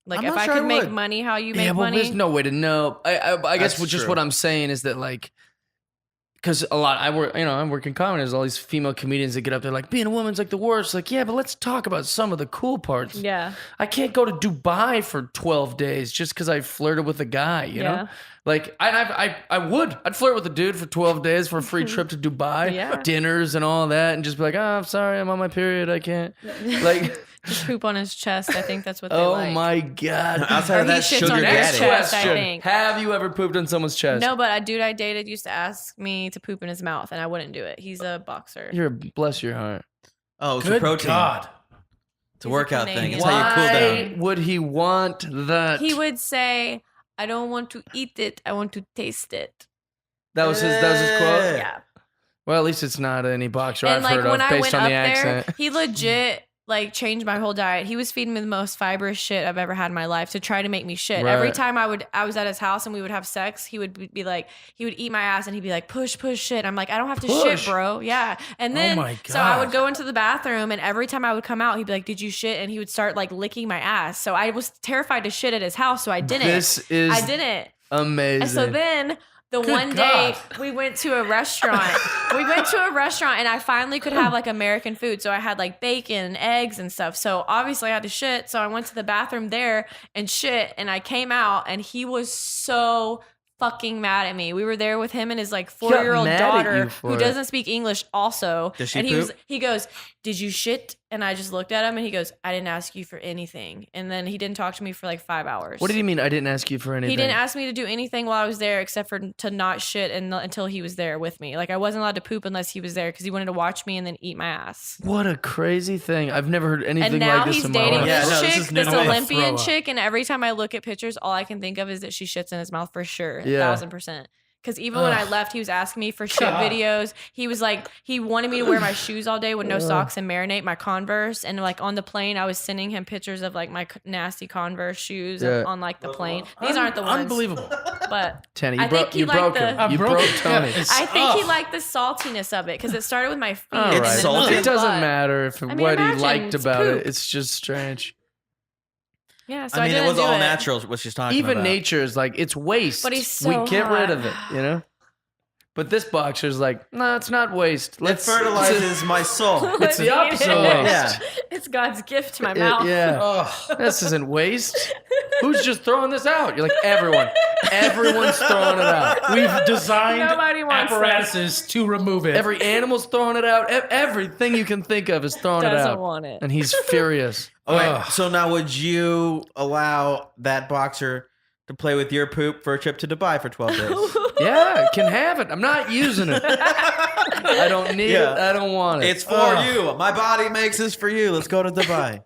Like
I'm
if
not
I
sure
could
I
make
would.
money how you make
Yeah, well,
money."
there's no way to know. I guess
That's
just
true.
what I'm saying is that like, because I work in comedy. There's all these female comedians that get up there like, being a woman's like the worst. Like, yeah, but let's talk about some of the cool parts.
Yeah.
I can't go to Dubai for 12 days just because I flirted with a guy, you know? Like, I'd flirt with a dude for 12 days for a free trip to Dubai,
Yeah.
dinners and all that, and just be like, "Oh, I'm sorry, I'm on my period, I can't." Like,
Just poop on his chest. I think that's what they
oh
like.
my God.
Outside
Or
of
he
that,
shits
sugar
on his
daddy.
chest. I
Question.
think.
Have you ever pooped on someone's chest?
No, but a dude I dated used to ask me to poop in his mouth, and I wouldn't do it. He's a boxer.
Bless your heart.
Oh, it's
Good
a protein.
God.
It's a
He's a
workout thing.
Canadian.
It's how you cool
Why
down.
would he want that?
He would say, "I don't want to eat it. I want to taste it."
That was his quote.
Yeah.
Well, at least it's not any boxer
And
I've
like
heard of
when I
based
went
on
up
the
there,
accent.
he legit like changed my whole diet. He was feeding me the most fibrous shit I've ever had in my life to try to make me shit. Every
Right.
time I was at his house and we would have sex, he would be like, he would eat my ass and he'd be like, push shit. I'm like, I don't have to
Push?
shit, bro. Yeah. And then
my
so I would
God.
go into the bathroom and every time I would come out, he'd be like, did you shit? And he would start like licking my ass. So I was terrified to shit at his house, so I didn't.
This is
I didn't.
amazing.
And so then the one day we went to a restaurant. And I finally could have like American food. So I had like bacon and eggs and stuff. So obviously I had to shit. So I went to the bathroom there and shit. And I came out and he was so fucking mad at me. We were there with him and his like 4-year-old
mad at
daughter
you for
who
it.
doesn't speak English also.
Does she
and
poop?
he goes, "Did you shit?" And I just looked at him and he goes, "I didn't ask you for anything." And then he didn't talk to me for like 5 hours.
What did he mean? I didn't ask you for anything.
He didn't ask me to do anything while I was there except for to not shit until he was there with me. Like I wasn't allowed to poop unless he was there because he wanted to watch me and then eat my ass.
What a crazy thing. I've never heard anything
And now
like this
he's
in my
dating
life.
Yeah,
this
no, this
chick,
is
this
new. I'm gonna
Olympian
throw up.
chick, and every time I look at pictures, all I can think of is that she shits in his mouth for sure,
Yeah.
1000%. Because even when I left, he was asking me for shit
God.
videos. He was like, he wanted me to wear my shoes all day with no socks and marinate my Converse. And like on the plane, I was sending him pictures of like my nasty Converse shoes
Yeah.
on like the plane. These aren't the ones.
Unbelievable.
But
Tana,
I
you,
think he
you
liked
broke
the-
him.
I
You
broke
broke
it.
Tony.
Yeah, it's-
I think he
Oh.
liked the saltiness of it because it started with my feet.
All
and
right.
then it
salty.
went
It doesn't
butt.
matter if
mean,
what he
imagine,
liked
it's
about it.
poop.
It's just strange.
Yeah, so
I mean, it
didn't
was
do
all
it.
natural what she's talking
Even
about.
nature is like, it's waste.
But he's so
we get rid
hot.
of it, you know? But this boxer's like, no, it's not waste.
It
Let's
fertilizes my soul.
It's the opposite of
Yeah.
waste.
It's God's gift to my mouth.
Yeah. This isn't waste. Who's just throwing this out? You're like, everyone. Everyone's throwing it out.
We've designed
Nobody wants
apparatuses to remove it.
Every animal's throwing it out. Everything you can think of is throwing it
Doesn't
out.
want it.
And he's furious.
Okay,
Ugh.
so now would you allow that boxer to play with your poop for a trip to Dubai for 12 days?
Yeah, can have it. I'm not using it. I don't need
Yeah.
it. I don't want it.
It's for you. My body makes this for you. Let's go to Dubai.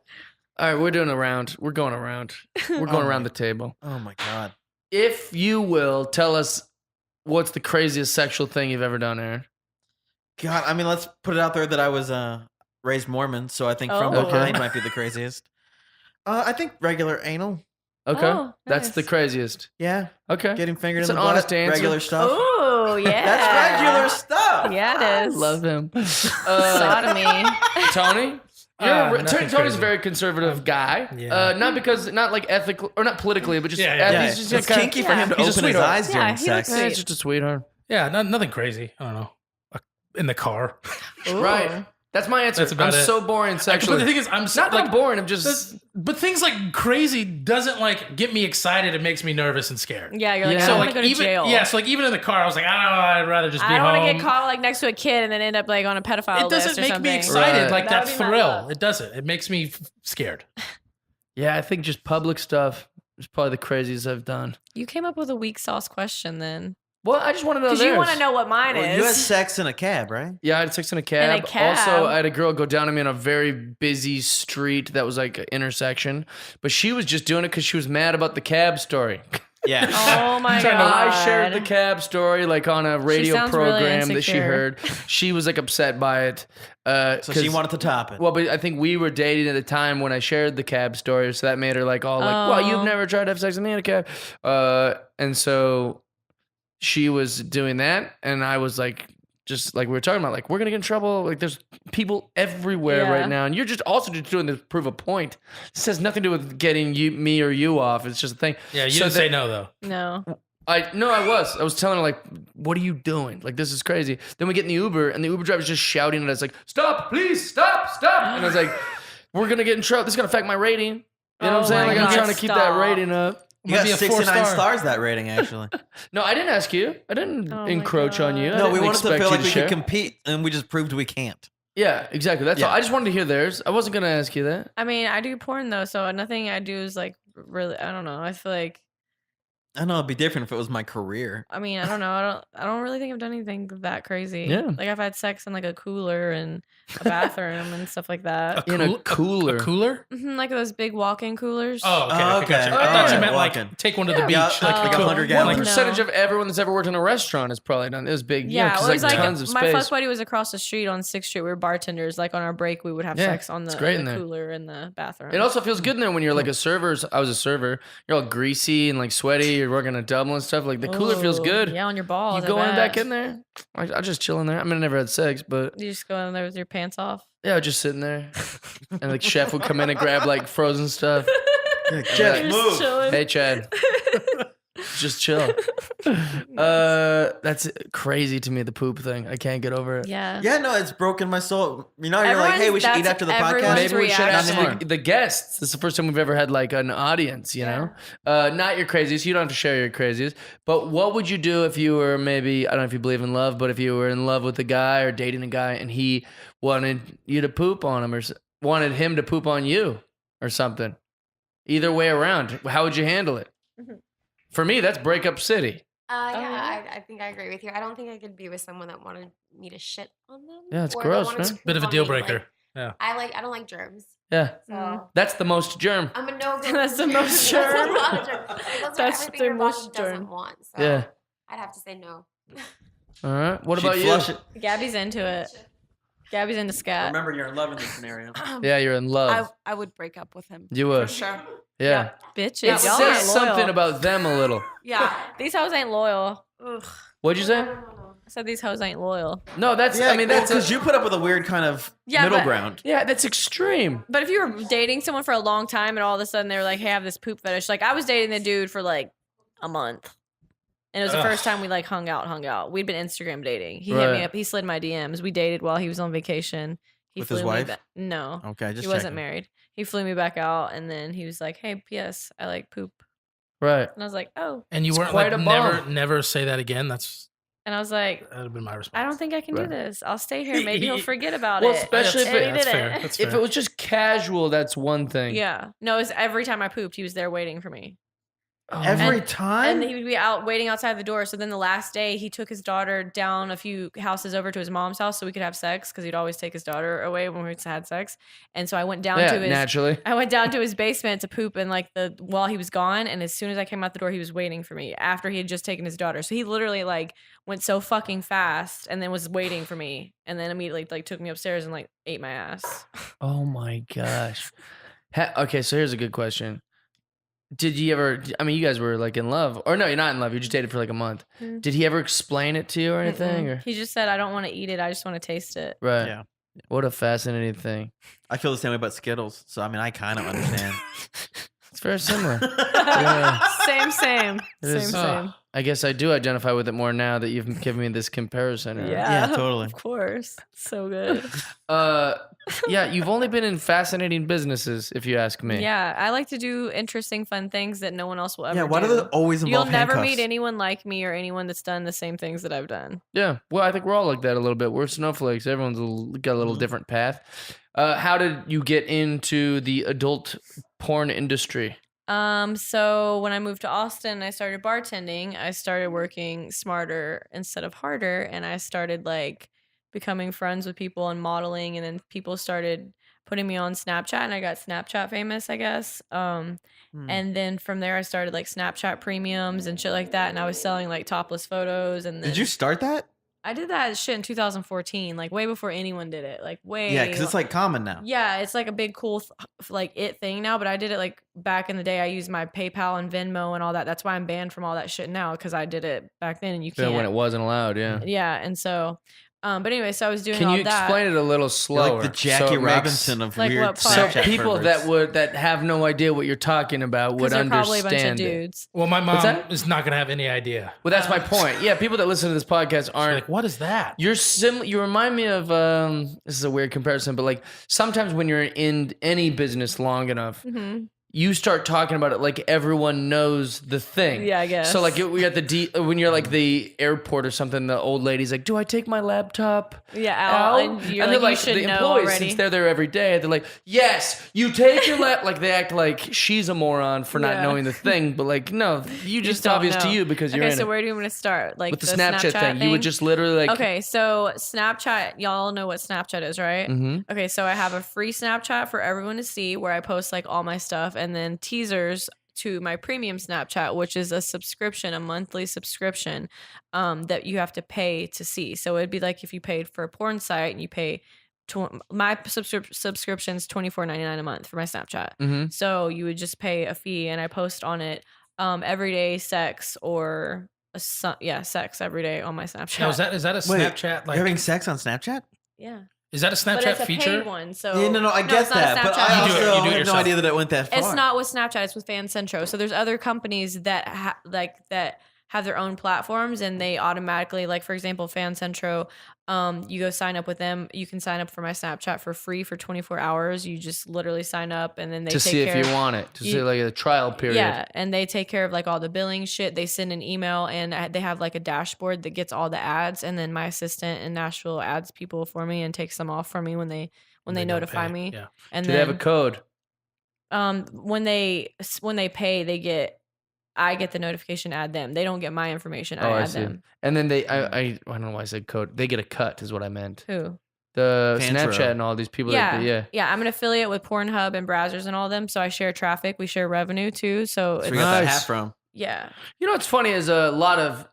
All right, we're doing a round. We're going around. We're going around the table.
Oh my god.
If you will, tell us what's the craziest sexual thing you've ever done, Aaron?
God, I mean, let's put it out there that I was raised Mormon, so I think from
Oh.
behind might be the craziest. I think regular anal.
Okay,
Oh,
that's the
nice.
craziest.
Yeah,
Okay,
getting fingered
It's
in the
an honest
butt.
answer.
Regular stuff.
Oh, yeah.
That's regular stuff.
Yeah, it is.
love him.
Sodomy.
Tony.
Nothing
Tony's
crazy.
a very conservative guy.
Yeah.
not like ethical or not politically, but just
Yeah.
he's just
It's
kinda-
kinky for him to
He's a
open his
sweetheart.
eyes
Yeah,
during
he
sex.
looks
Yeah, he's just a sweetheart.
Yeah, nothing crazy. I don't know. In the car.
Ooh.
Right. That's my answer.
That's about
I'm
it.
so boring sexually.
But the thing is, I'm
not that
like
I'm boring. I'm just.
but things like crazy doesn't like get me excited. It makes me nervous and scared.
Yeah, you're like,
Yeah.
I
So,
don't
like
want to go to
even
jail.
yeah, so like even in the car, I was like, I don't know, I'd rather just be
I don't
home.
want to get caught like next to a kid and then end up like on a pedophile
It
list
doesn't
or
make
something.
me excited
Right.
like
That
that
would be my
thrill.
love.
It doesn't. It makes me scared.
Yeah, I think just public stuff is probably the craziest I've done.
You came up with a weak sauce question then.
Well, I just want to know
Because you
theirs.
want to know what mine
Well,
is.
you had sex in a cab, right?
Yeah, I had sex in a cab.
In a cab.
Also, I had a girl go down to me on a very busy street that was like an intersection, but she was just doing it because she was mad about the cab story.
Yeah.
Oh my god.
I shared the cab story like on a radio
sounds really
program that she
insecure.
heard. She was like upset by it.
So she
'cause-
wanted to top it.
Well, but I think we were dating at the time when I shared the cab story, so that made her like all like, "Well, you've
Oh.
never tried to have sex with me in a cab," and so she was doing that, and I was like, just like we were talking about, like we're gonna get in trouble. Like there's people everywhere
Yeah.
right now, and you're just also just doing this to prove a point. This has nothing to do with getting me or you off. It's just a thing.
Yeah, you
So
didn't say no though.
No.
I was telling her like, what are you doing? Like this is crazy. Then we get in the Uber and the Uber driver's just shouting at us like, stop, please, stop. And I was like, we're gonna get in trouble. This is gonna affect my rating. You know what I'm
Oh
saying?
my
Like I'm
God,
trying to keep that
stop.
rating up.
You
Might
got
be a
69
4-star.
stars that rating, actually.
No, I didn't ask you. I didn't
Oh my
encroach on you. I
No, we
didn't
wanted to
expect
feel
you
like we
share.
could compete, and we just proved we can't.
Yeah, exactly. That's
Yeah.
all. I just wanted to hear theirs. I wasn't gonna ask you that.
I mean, I do porn though, so nothing I do is like really. I don't know. I feel like.
I know it'd be different if it was my career.
I mean, I don't know. I don't really think I've done anything that crazy.
Yeah.
Like I've had sex in like a cooler and a bathroom and stuff like that.
In a cooler.
A cooler?
Like those big walk-in coolers.
Oh, okay.
Oh,
okay. Gotcha.
okay.
I thought you
Oh,
meant
walking.
like take one to the
Yeah,
beach.
yeah,
like
like
a
100
cool-
What
gallons.
No.
percentage of everyone that's ever worked in a restaurant has probably done? It was big.
Yeah,
because
well, it was
like
like
tons of
my
space.
fuck buddy was across the street on 6th Street. We were bartenders. Like on our break, we would have
Yeah,
sex on
it's
the,
great in
the
there.
cooler in the bathroom.
It also feels good in there when you're like a server. I was a server. You're all greasy and like sweaty. You're working a double and stuff. Like the cooler feels
Ooh,
good.
Yeah, on your balls.
You
I
going
bet.
back in there? I just chill in there. I mean, I never had sex, but
You just go in there with your pants off.
yeah, just sitting there. And like chef would come in and grab like frozen stuff.
Jeff,
You're
Just
move.
chilling.
Hey, Chad, just chill. That's crazy to me. The poop thing. I can't get over it.
Yeah.
Yeah, no, it's broken my soul. You know, you're like, hey, we should eat
Everyone's-
after the
that's
podcast.
everyone's
Maybe we should ask
reaction.
the guests. This is the first time we've ever had like an audience, you know? Not your craziest. You don't have to share your craziest. But what would you do if you were maybe, I don't know if you believe in love, but if you were in love with a guy or dating a guy and he wanted you to poop on him or wanted him to poop on you or something? Either way around, how would you handle it?
Mhm.
For me, that's breakup city.
Yeah, I think I agree with you. I don't think I could be with someone that wanted me to shit on them.
Yeah, it's
or
gross,
that wanted
right?
to
Bit of a
poop
deal
on me.
breaker.
Like, I don't like germs.
Yeah.
So
Mm.
That's the most germ.
I'm a no go.
That's the most
That's
germ.
a lot of germs. Like, those are
That's
everything
the
your body
most
doesn't
germ.
want. So
Yeah.
I'd have to say no.
All right. What
She'd
about you?
flush it.
Gabby's into it. Gabby's into scat.
Remember, you're in love in this scenario.
Yeah, you're in love.
I would break up with him.
You would.
For sure.
Yeah.
Bitches.
It
Y'all
says
aren't
something
loyal.
about them a little.
Yeah.
These hoes ain't loyal.
Ugh.
What'd you say?
I said these hoes ain't loyal.
No, that's.
Yeah,
I mean, that's
because you put up with a weird kind of
Yeah,
middle
but-
ground.
Yeah, that's extreme.
But if you were dating someone for a long time and all of a sudden they were like, hey, I have this poop fetish. Like I was dating the dude for like a month. And it was the
Ugh.
first time we like hung out. We'd been Instagram dating. He hit me
Right.
up. He slid my DMs. We dated while he was on vacation. He
With his
flew
wife?
Me no.
Okay, just
He wasn't
checking.
married. He flew me back out and then he was like, hey, P.S. I like poop.
Right.
And I was like, oh.
And you
It's
weren't
quite
like
a bomb.
never say that again. That'd
And I was like,
have been my response.
I don't think I can do
Right.
this. I'll stay here. Maybe he'll forget about
Well,
it.
especially
And
if
he
it-
That's
didn't.
fair. That's
If
fair.
it was just casual, that's one thing.
Yeah. No, it's every time I pooped, he was there waiting for me.
Every
And
time?
he would be out waiting outside the door. So then the last day, he took his daughter down a few houses over to his mom's house so we could have sex because he'd always take his daughter away when we had sex. And so I went down to his
naturally.
I went down to his basement to poop and while he was gone. And as soon as I came out the door, he was waiting for me after he had just taken his daughter. So he literally went so fucking fast and then was waiting for me and then immediately took me upstairs and ate my ass.
Oh my gosh. Okay, so here's a good question. Did you ever, I mean, you guys were in love, or no, you're not in love. You just dated for a month.
Mm.
Did he ever explain it to you or anything? Or?
He just said, I don't want to eat it. I just want to taste it.
Right.
Yeah.
What a fascinating thing.
I feel the same way about Skittles. So, I mean, I kind of understand.
It's very similar. Yeah.
Same.
It is.
Same.
I guess I do identify with it more now that you've given me this comparison.
Yeah,
Yeah, totally.
Of course. So good.
Yeah, you've only been in fascinating businesses, if you ask me.
Yeah, I like to do interesting, fun things that no one else will ever
Yeah, why
do.
do they always
You'll
involve
never
handcuffs?
meet anyone like me or anyone that's done the same things that I've done.
Yeah. Well, I think we're all like that a little bit. We're snowflakes. Everyone's got a little different path. How did you get into the adult porn industry?
So when I moved to Austin, I started bartending. I started working smarter instead of harder, and I started becoming friends with people and modeling, and then people started putting me on Snapchat, and I got Snapchat famous, I guess. And then from there, I started Snapchat premiums and shit like that, and I was selling topless photos. And then
Did you start that?
I did that shit in 2014, way before anyone did it, way.
Yeah, because it's common now.
Yeah, it's a big cool it thing now, but I did it back in the day. I used my PayPal and Venmo and all that. That's why I'm banned from all that shit now because I did it back then and you can't.
When it wasn't allowed, yeah.
Yeah, and so, but anyway, so I was doing
Can
all
you
that.
explain it a little
You're
slower?
like the Jackie
so it makes-
Robinson of
Like
weird
what part?
So
Snapchat
people
perverts.
that have no idea what you're talking about would
Because they're probably a bunch of
understand it.
dudes.
Well, my mom
that?
is not gonna have any idea.
Well, that's my point. Yeah, people that listen to this podcast
She's
aren't.
like, what is that?
You're You remind me of this is a weird comparison, but sometimes when you're in any business long enough,
Mm-hmm.
you start talking about it like everyone knows the thing.
Yeah, I guess.
So we at the when you're the airport or something, the old lady's like, "Do I take my laptop?"
Yeah,
out?"
and you're
they're
you should
the
know
employees,
already.
since they're there every day, they're like, "Yes, you take your lap." They act like she's a moron for not
Yeah.
knowing the thing, but no, you just
don't
obvious to
know.
you because you're
okay,
in
so
it.
where do you want to start?
With the Snapchat thing, you would just literally
Okay, so Snapchat, y'all know what Snapchat is, right?
Mm-hmm.
Okay, so I have a free Snapchat for everyone to see where I post all my stuff and then teasers to my premium Snapchat, which is a monthly subscription that you have to pay to see. So it'd be if you paid for a porn site and you pay my subscription's $24.99 a month for my Snapchat.
Mm-hmm.
So you would just pay a fee and I post on it everyday sex or sex every day on my Snapchat.
Now, is that a
Wait,
Snapchat?
You're having sex on Snapchat?
Yeah.
Is that a
But
Snapchat
it's a
feature?
paid one, so
Yeah, no, I get
it's not a
that, but
Snapchat
I
You do it-
also
you do it
had no
yourself.
idea that it went that far.
It's not with Snapchat; it's with Fan Centro. So there's other companies that that have their own platforms, and they automatically, for example, Fan Centro. You go sign up with them. You can sign up for my Snapchat for free for 24 hours. You just literally sign up, and then they
to
take
see
care
if you
of,
want it, to
you-
see a trial period.
Yeah, and they take care of all the billing shit. They send an email, and they have a dashboard that gets all the ads, and then my assistant in Nashville adds people for me and takes them off for me when they
don't
notify
pay.
me.
Yeah.
And
Do
then
they have a code?
when they pay, I get the notification, add them. They don't get my information.
Oh,
I
I
add
see.
them.
And then I don't know why I said code. They get a cut, is what I meant.
Who?
The
Fantro.
Snapchat and all these people.
Yeah. I'm an affiliate with Pornhub and Brazzers and all them. So I share traffic. We share revenue too. So
That's
it's,
where you got that
Nice.
hat from.
yeah.
You know what's funny is a lot of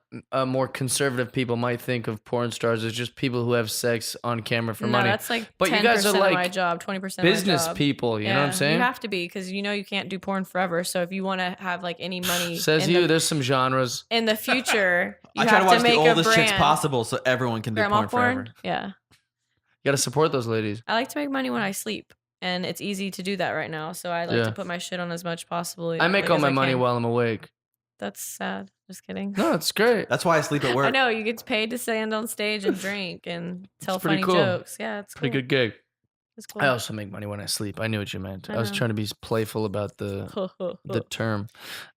more conservative people might think of porn stars as just people who have sex on camera for
No,
money.
that's
But you
10%
guys are
of my
like
job, 20%
business
of my job.
people. You know what I'm saying?
You have to be because you can't do porn forever. So if you want to have any money
Says
in
you. There's some genres.
in the future, you
I try
have
to watch
to
the
make a
oldest chicks
brand.
possible so everyone can do
Grandma
porn forever.
Yeah.
You got to support those ladies.
I like to make money when I sleep, and it's easy to do that right now. So I like
Yeah.
to put my shit on as much possible.
I make all
as
my
I
money
can.
while I'm awake.
That's sad. Just kidding.
No, it's great.
That's why I sleep at work.
I know you get paid to stand on stage and drink and tell
pretty
funny
cool.
jokes. Yeah, it's cool.
Pretty good gig.
It's cool.
I also make money when I sleep. I knew what you meant.
I
I was
know.
trying to be playful about the term.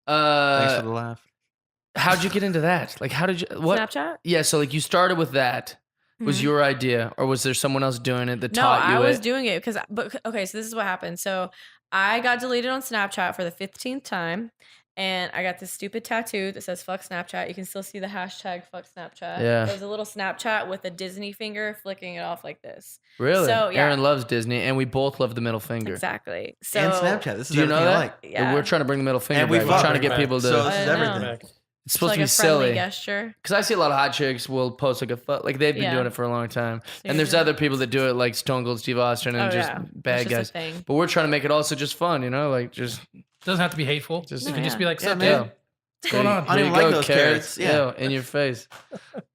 Thanks for the laugh.
How'd you get into that? How did you? What?
Snapchat?
Yeah, so you started with that. Was
Mhm.
your idea, or was there someone else doing it that
No,
taught you
I was
it?
doing it okay, so this is what happened. So I got deleted on Snapchat for the 15th time. And I got this stupid tattoo that says fuck Snapchat. You can still see the hashtag fuck Snapchat.
Yeah.
It was a little Snapchat with a Disney finger flicking it off like this.
Really?
So, yeah.
Aaron loves Disney, and we both love the middle finger.
Exactly. So,
And Snapchat. This is
Do you know
everything I
that?
like.
Yeah.
We're trying to bring the middle finger
And we
back. We're
fuck.
trying to get
Back.
people to.
So this is
I know.
everything.
It's supposed
like
to be
a friendly
silly.
gesture.
Because I see a lot of hot chicks will post like a like they've been
Yeah.
doing it for a long time, and there's
Yeah.
other people that do it like Stone Cold Steve Austin and
Oh,
just
yeah.
bad
It's just a
guys.
thing.
But we're trying to make it also just fun, you know, like just
Doesn't have to be hateful.
Just-
Just, it can
No,
just
yeah.
be like,
Yeah,
"Sup,
man.
dude? What's going on?"
I don't even like those carrots. Yeah.
in your face.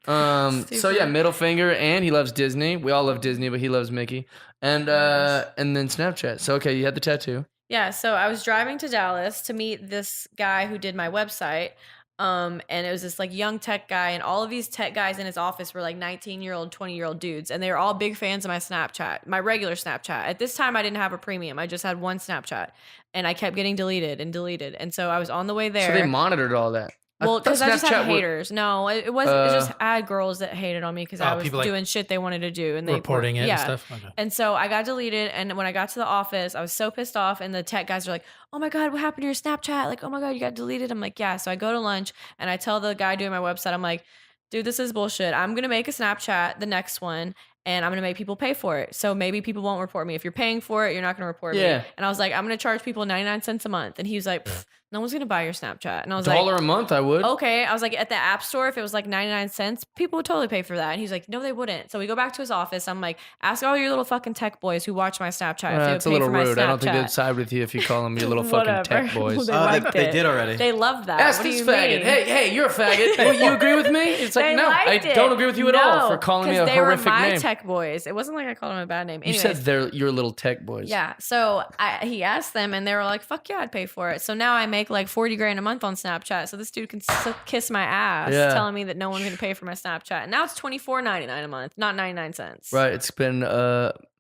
So yeah, middle finger, and he loves Disney. We all love Disney, but he loves Mickey, and then Snapchat. So okay, you had the tattoo.
Yeah, so I was driving to Dallas to meet this guy who did my website. And it was this like young tech guy, and all of these tech guys in his office were like 19-year-old, 20-year-old dudes, and they were all big fans of my Snapchat, my regular Snapchat. At this time, I didn't have a premium; I just had one Snapchat, and I kept getting deleted and deleted. And so I was on the way there.
So they monitored all that.
Well, because I just had
Snapchat would-
haters. No, it wasn't. It just I had girls that hated on me because I was
people, like,
doing shit they wanted to do, and they
Reporting it
yeah.
and stuff. Okay.
And so I got deleted. And when I got to the office, I was so pissed off. And the tech guys are like, "Oh my god, what happened to your Snapchat? Like, oh my god, you got deleted." I'm like, "Yeah." So I go to lunch and I tell the guy doing my website, I'm like, "Dude, this is bullshit. I'm gonna make a Snapchat, the next one, and I'm gonna make people pay for it. So maybe people won't report me. If you're paying for it, you're not gonna report
Yeah.
me." And I was like, "I'm gonna charge people 99 cents a month." And he was like, "Pfft, no one's gonna buy your Snapchat." And I was like,
$1 a month, I would.
okay. I was like, at the app store, if it was like 99 cents, people would totally pay for that. And he's like, no, they wouldn't. So we go back to his office. I'm like, ask all your little fucking tech boys who watch my Snapchat if they would
That's a
pay
little
for my
rude. I don't think
Snapchat.
they'd side with you if you call them your little fucking tech
Whatever.
boys.
They
Oh,
liked
they
it.
did already.
They love that.
Ask
What do
this
you
faggot.
mean?
Hey, you're a faggot. Well, you agree with me? It's like,
They
no, I
liked it.
don't agree with you at all for
No,
calling me a
'cause they
horrific
were my
name.
tech boys. It wasn't like I called them a bad name.
You
Anyways,
said they're your little tech boys.
yeah. So he asked them, and they were like, "Fuck yeah, I'd pay for it." So now I make like 40 grand a month on Snapchat. So this dude can kiss my ass,
Yeah.
telling me that no one's gonna pay for my Snapchat. And now it's $24.99 a month, not 99 cents.
Right. It's been,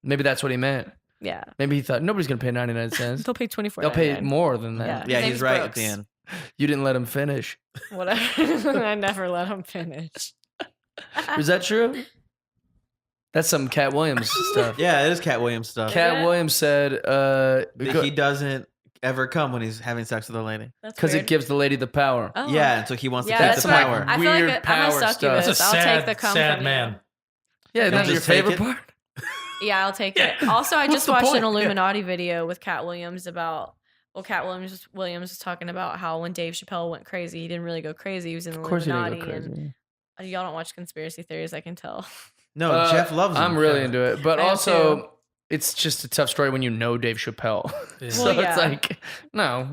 maybe that's what he meant.
Yeah.
Maybe he thought nobody's going to pay 99 cents.
They'll pay 24.
They'll pay more than that.
Yeah.
Yeah,
His
he's
name's
right at
Brooks.
the end.
You didn't let him finish.
Whatever. I never let him finish.
Is that true? That's some Cat Williams stuff.
Yeah, it is Cat Williams stuff.
Cat
it?
Williams said,
He doesn't ever come when he's having sex with a lady.
That's
because it
weird.
gives the lady the power.
Oh.
Yeah, and so he wants
Yeah,
to keep
that's
the
what
power.
I feel
Weird
like I'm a
power stuff.
succubus.
That's a
I'll
sad,
take the cum
sad
from
man.
Yeah,
You'll
that's your
just take
favorite
it?
part?
You. Yeah, I'll take it. Also, I just
the
watched
point?
an
Yeah.
Illuminati video with Cat Williams about. Well, Cat Williams was talking about how when Dave Chappelle went crazy, he didn't really go crazy. He was in the
Of course he
Illuminati,
didn't go crazy.
and y'all don't watch conspiracy theories. I can tell.
No, Jeff loves him.
I'm really into it. But
I am
also,
too.
it's just a tough story when you know Dave Chappelle.
Yeah.
So
Well,
it's
yeah.
like, no,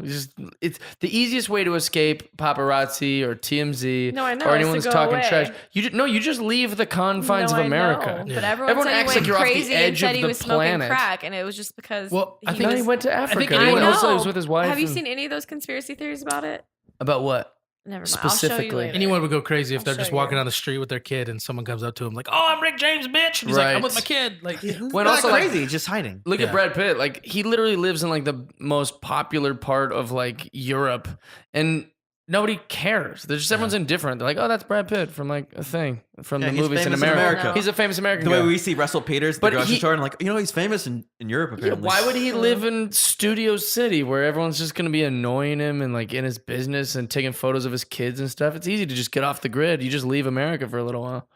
it's the easiest way to escape paparazzi or TMZ
No, I know,
or
is
anyone
to
that's
go
talking
away.
trash. You just leave the confines
No,
of
I
America.
know,
Yeah.
But everyone,
Everyone
said he
acts
went
like you're off the
crazy and
edge
said
of
he
the
was smoking
planet.
crack, and it was just because.
Well, I
he
think
No, he
was-
went to
think
Africa.
anyone
Everyone
knows
else
know.
thought he was with his wife.
Have you
and-
seen any of those conspiracy theories about it?
About what?
Never mind.
Specifically.
I'll show you later.
anyone would go crazy if
I'll
they're
show
just
you.
walking down the street with their kid and someone comes up to him like, "Oh, I'm Rick James, bitch." And he's like,
Right.
"I'm with my kid." Like,
When
Not
also, like,
crazy, he's just hiding.
Look
Yeah.
at Brad Pitt. Like, he literally lives in like the most popular part of like Europe, and nobody cares. There's just everyone's indifferent. They're like, oh, that's Brad Pitt from like a thing from
Yeah,
the
he's
movies in
famous in
America.
America.
He's a famous American
The
guy.
way we see Russell Peters at the
But
grocery
he-
store, and like, he's famous in Europe
Yeah,
apparently.
why would he live in Studio City where everyone's just going to be annoying him and like in his business and taking photos of his kids and stuff? It's easy to just get off the grid. You just leave America for a little while.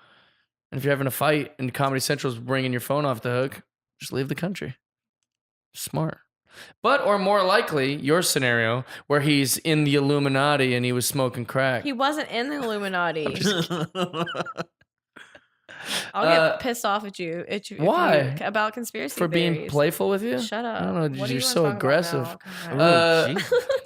And if you're having a fight and Comedy Central's bringing your phone off the hook, just leave the country. Smart. But, or more likely, your scenario where he's in the Illuminati and he was smoking crack.
He wasn't in the Illuminati.
Why?
I'll get pissed off at you.
Why?
About conspiracy
For being
theories.
playful with you?
Shut up.
I don't know.
What do
You're
you
so
wanna talk about
aggressive.
now?
Uh,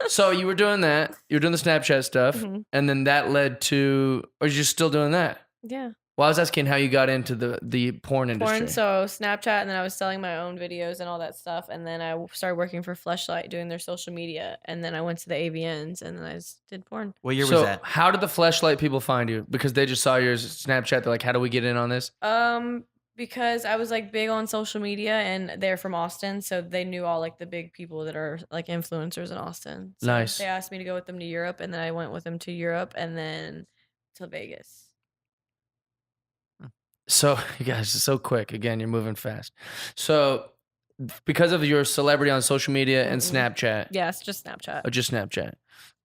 Oh,
So you were doing that. You were doing the Snapchat stuff.
Mhm.
And then that led to, or you're still doing that?
Yeah.
Well, I was asking how you got into the porn industry.
Porn, so Snapchat, and then I was selling my own videos and all that stuff. And then I started working for Fleshlight doing their social media. And then I went to the AVNs and then I just did porn.
what year
So
was that?
how did the Fleshlight people find you? Because they just saw your Snapchat. They're like, how do we get in on this?
Because I was like big on social media and they're from Austin. So they knew all like the big people that are like influencers in Austin. So
Nice.
They asked me to go with them to Europe. And then I went with them to Europe and then to Vegas.
So you guys, so quick. Again, you're moving fast. So because of your celebrity on social media and Snapchat.
Yeah, it's just Snapchat.
Or just Snapchat.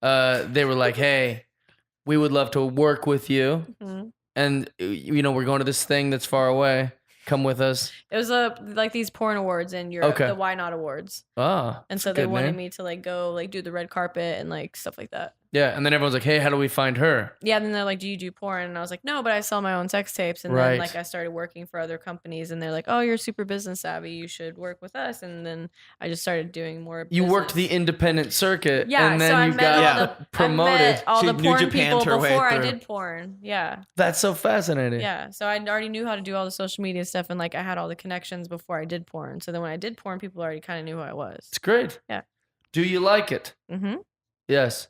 They were like, hey, we would love to work with you.
Mhm.
And, we're going to this thing that's far away. Come with us.
It was like these porn awards in Europe,
Okay.
the Why Not Awards.
Oh.
And so they wanted me to like go like do the red carpet and like stuff like that.
Yeah, and then everyone's like, hey, how do we find her?
Yeah, and then they're like, do you do porn? And I was like, no, but I sell my own sex tapes. And then like I started working for other companies and they're like, oh, you're super business savvy. You should work with us. And then I just started doing more
You
business.
worked the independent circuit.
Yeah,
and then
so I
you
met
got promoted.
I met all
She
the
knew
porn
Japan
people
to her way
before I
through.
did porn. Yeah.
That's so fascinating.
Yeah. So I already knew how to do all the social media stuff and like I had all the connections before I did porn. So then when I did porn, people already kind of knew who I was.
It's great.
Yeah.
Do you like it?
Mm-hmm.
Yes.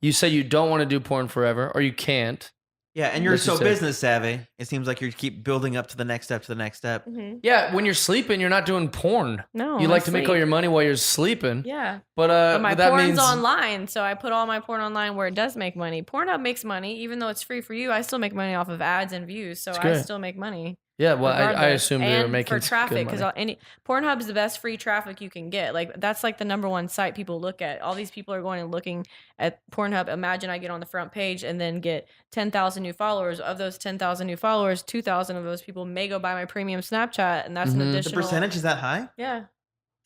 You say you don't want to do porn forever, or you can't.
Yeah, and you're
Yes, you
so
said.
business savvy. It seems like you keep building up to the next step, to the next step.
Mm-hmm.
Yeah, when you're sleeping, you're not doing porn.
No.
You
I
like to make all
sleep.
your money while you're sleeping.
Yeah.
But
my
that
porn's
means
online, so I put all my porn online where it does make money. Pornhub makes money, even though it's free for you. I still make money off of ads and views, so I
great.
still make money.
Yeah, well, I
regardless.
assume they were
And
making
for traffic
because
because Pornhub is the best free traffic you can get. Like that's like the number one site people look at. All these people are going and looking at Pornhub. Imagine I get on the front page and then get 10,000 new followers. Of those 10,000 new followers, 2,000 of those people may go buy my premium Snapchat, and that's an
Mhm. The
The
additional.
percentage is that high?
Yeah,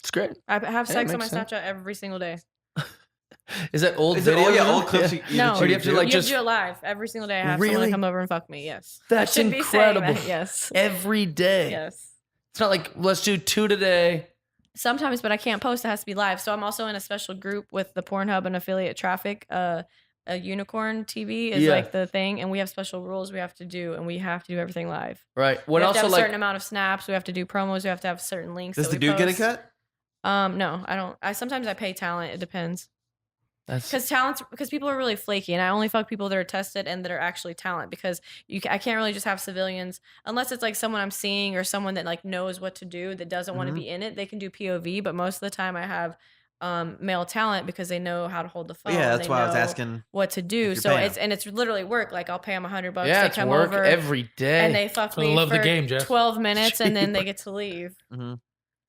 it's great.
I have
Yeah,
sex on my
makes sense.
Snapchat every single day.
Is that old
Is it
videos?
all old clips?
No.
Or do you have to like
You
just
have to do it live every single day. I have someone
Really?
to come over and fuck me. Yes,
That's
I should be saying
incredible.
that, yes,
every day?
yes.
It's not like let's do 2 today.
Sometimes, but I can't post. It has to be live. So I'm also in a special group with the Pornhub and affiliate traffic. A unicorn TV is
Yeah.
like the thing, and we have special rules we have to do, and we have to do everything live.
Right.
We
When
have to
also
have a
like
certain amount of snaps. We have to do promos. We have to have certain links.
Does
that
the
we
dude get a
post.
cut?
No, I don't. Sometimes I pay talent. It depends.
that's
Because people are really flaky, and I only fuck people that are tested and that are actually talent. Because I can't really just have civilians unless it's like someone I'm seeing or someone that like knows what to do that doesn't want to
Mhm.
be in it. They can do POV, but most of the time I have male talent because they know how to hold the phone.
Yeah, that's
they
why I was
know
asking.
what to do.
you're
So
paying
it's literally work. Like I'll pay them $100.
yeah,
They
it's
come
work
over
every day.
and they fuck
I
me
love
for
the game, Jeff.
12 minutes, and then they get to leave.
Mhm.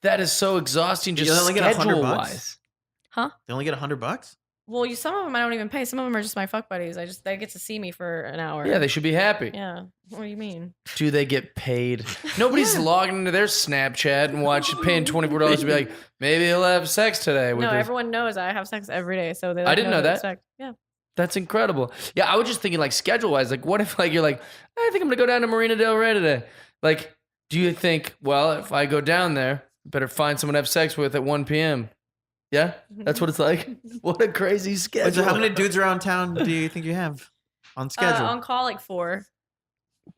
That is so exhausting.
You
Just
only get $100
schedule
bucks?
wise.
Huh?
They only get $100?
Well, some of them I don't even pay. Some of them are just my fuck buddies. They get to see me for an hour.
Yeah, they should be happy.
Yeah. What do you mean?
Do they get paid? Nobody's logging into their Snapchat and paying $24 to be like, maybe he'll have sex today. With
No,
this.
everyone knows I have sex every day, so they.
I didn't know
what to
that.
expect. Yeah.
That's incredible. Yeah, I was just thinking like schedule wise. Like, what if like you're like, I think I'm gonna go down to Marina Del Rey today. Like, do you think, well, if I go down there, better find someone to have sex with at 1 p.m. Yeah, that's what it's like. What a crazy schedule.
Wait, so how many dudes around town do you think you have on schedule?
On call like 4.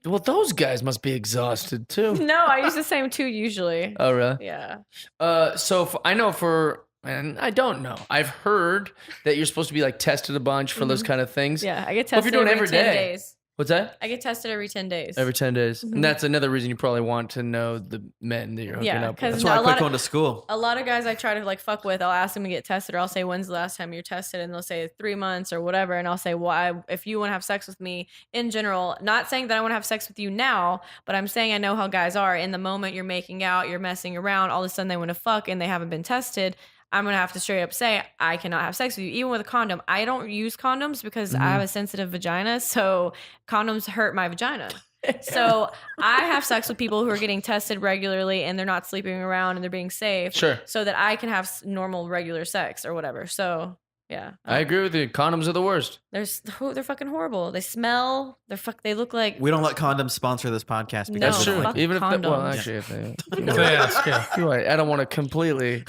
Well, those guys must be exhausted too.
No, I use the same 2 usually.
Oh, really?
Yeah.
I know and I don't know. I've heard that you're supposed to be like tested a bunch for those kind of things.
Yeah, I get
Well, if you're
tested
doing
every
every
10
day.
days.
What's that?
I get tested every 10 days.
Every 10 days.
Mhm.
And that's another reason you probably want to know the men that you're hooking
Yeah,
up
'cause
with.
That's why I
a lot
quit
of-
going to school.
A lot of guys I try to like fuck with, I'll ask them to get tested, or I'll say, "When's the last time you're tested?" And they'll say 3 months or whatever, and I'll say, "Well, if you want to have sex with me in general, not saying that I want to have sex with you now, but I'm saying I know how guys are. In the moment you're making out, you're messing around, all of a sudden they want to fuck and they haven't been tested." I'm gonna have to straight up say I cannot have sex with you, even with a condom. I don't use condoms because I have a sensitive vagina, so condoms hurt my vagina. So I have sex with people who are getting tested regularly and they're not sleeping around and they're being safe,
Sure.
so that I can have normal regular sex or whatever. So yeah,
I agree with you. Condoms are the worst.
they're fucking horrible. They smell. They look like
We don't let condoms sponsor this podcast.
No,
That's
we
true.
don't
fuck
like
Even if well,
condoms.
actually, if they,
If they ask, yeah.
you're right. I don't want to completely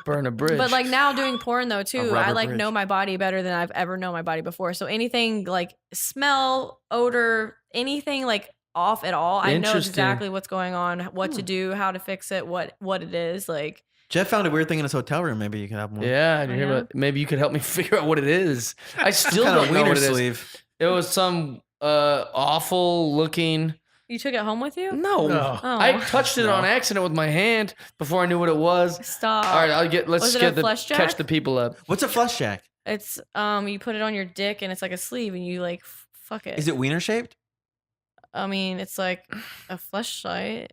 burn a bridge.
But like now doing porn though too,
rubber
I like
bridge.
know my body better than I've ever known my body before. So anything like smell, odor, anything like off at all, I know
Interesting.
exactly what's going on, what to do, how to fix it, what it is. Like
Jeff found a weird thing in his hotel room. Maybe you can help him with.
yeah, I hear
yeah.
about, maybe you could help me figure out what it is. I still
Kind of
don't know
wiener
what it is.
sleeve.
It was some awful looking.
you took it home with you?
No,
No.
Oh.
I touched it
No.
on accident with my hand before I knew what it was.
Stop.
All right, let's
Was it a
get
flesh
catch
jack?
the people up.
What's a flush jack?
It's you put it on your dick and it's like a sleeve and you like fuck it.
Is it wiener shaped?
I mean, it's like a fleshlight.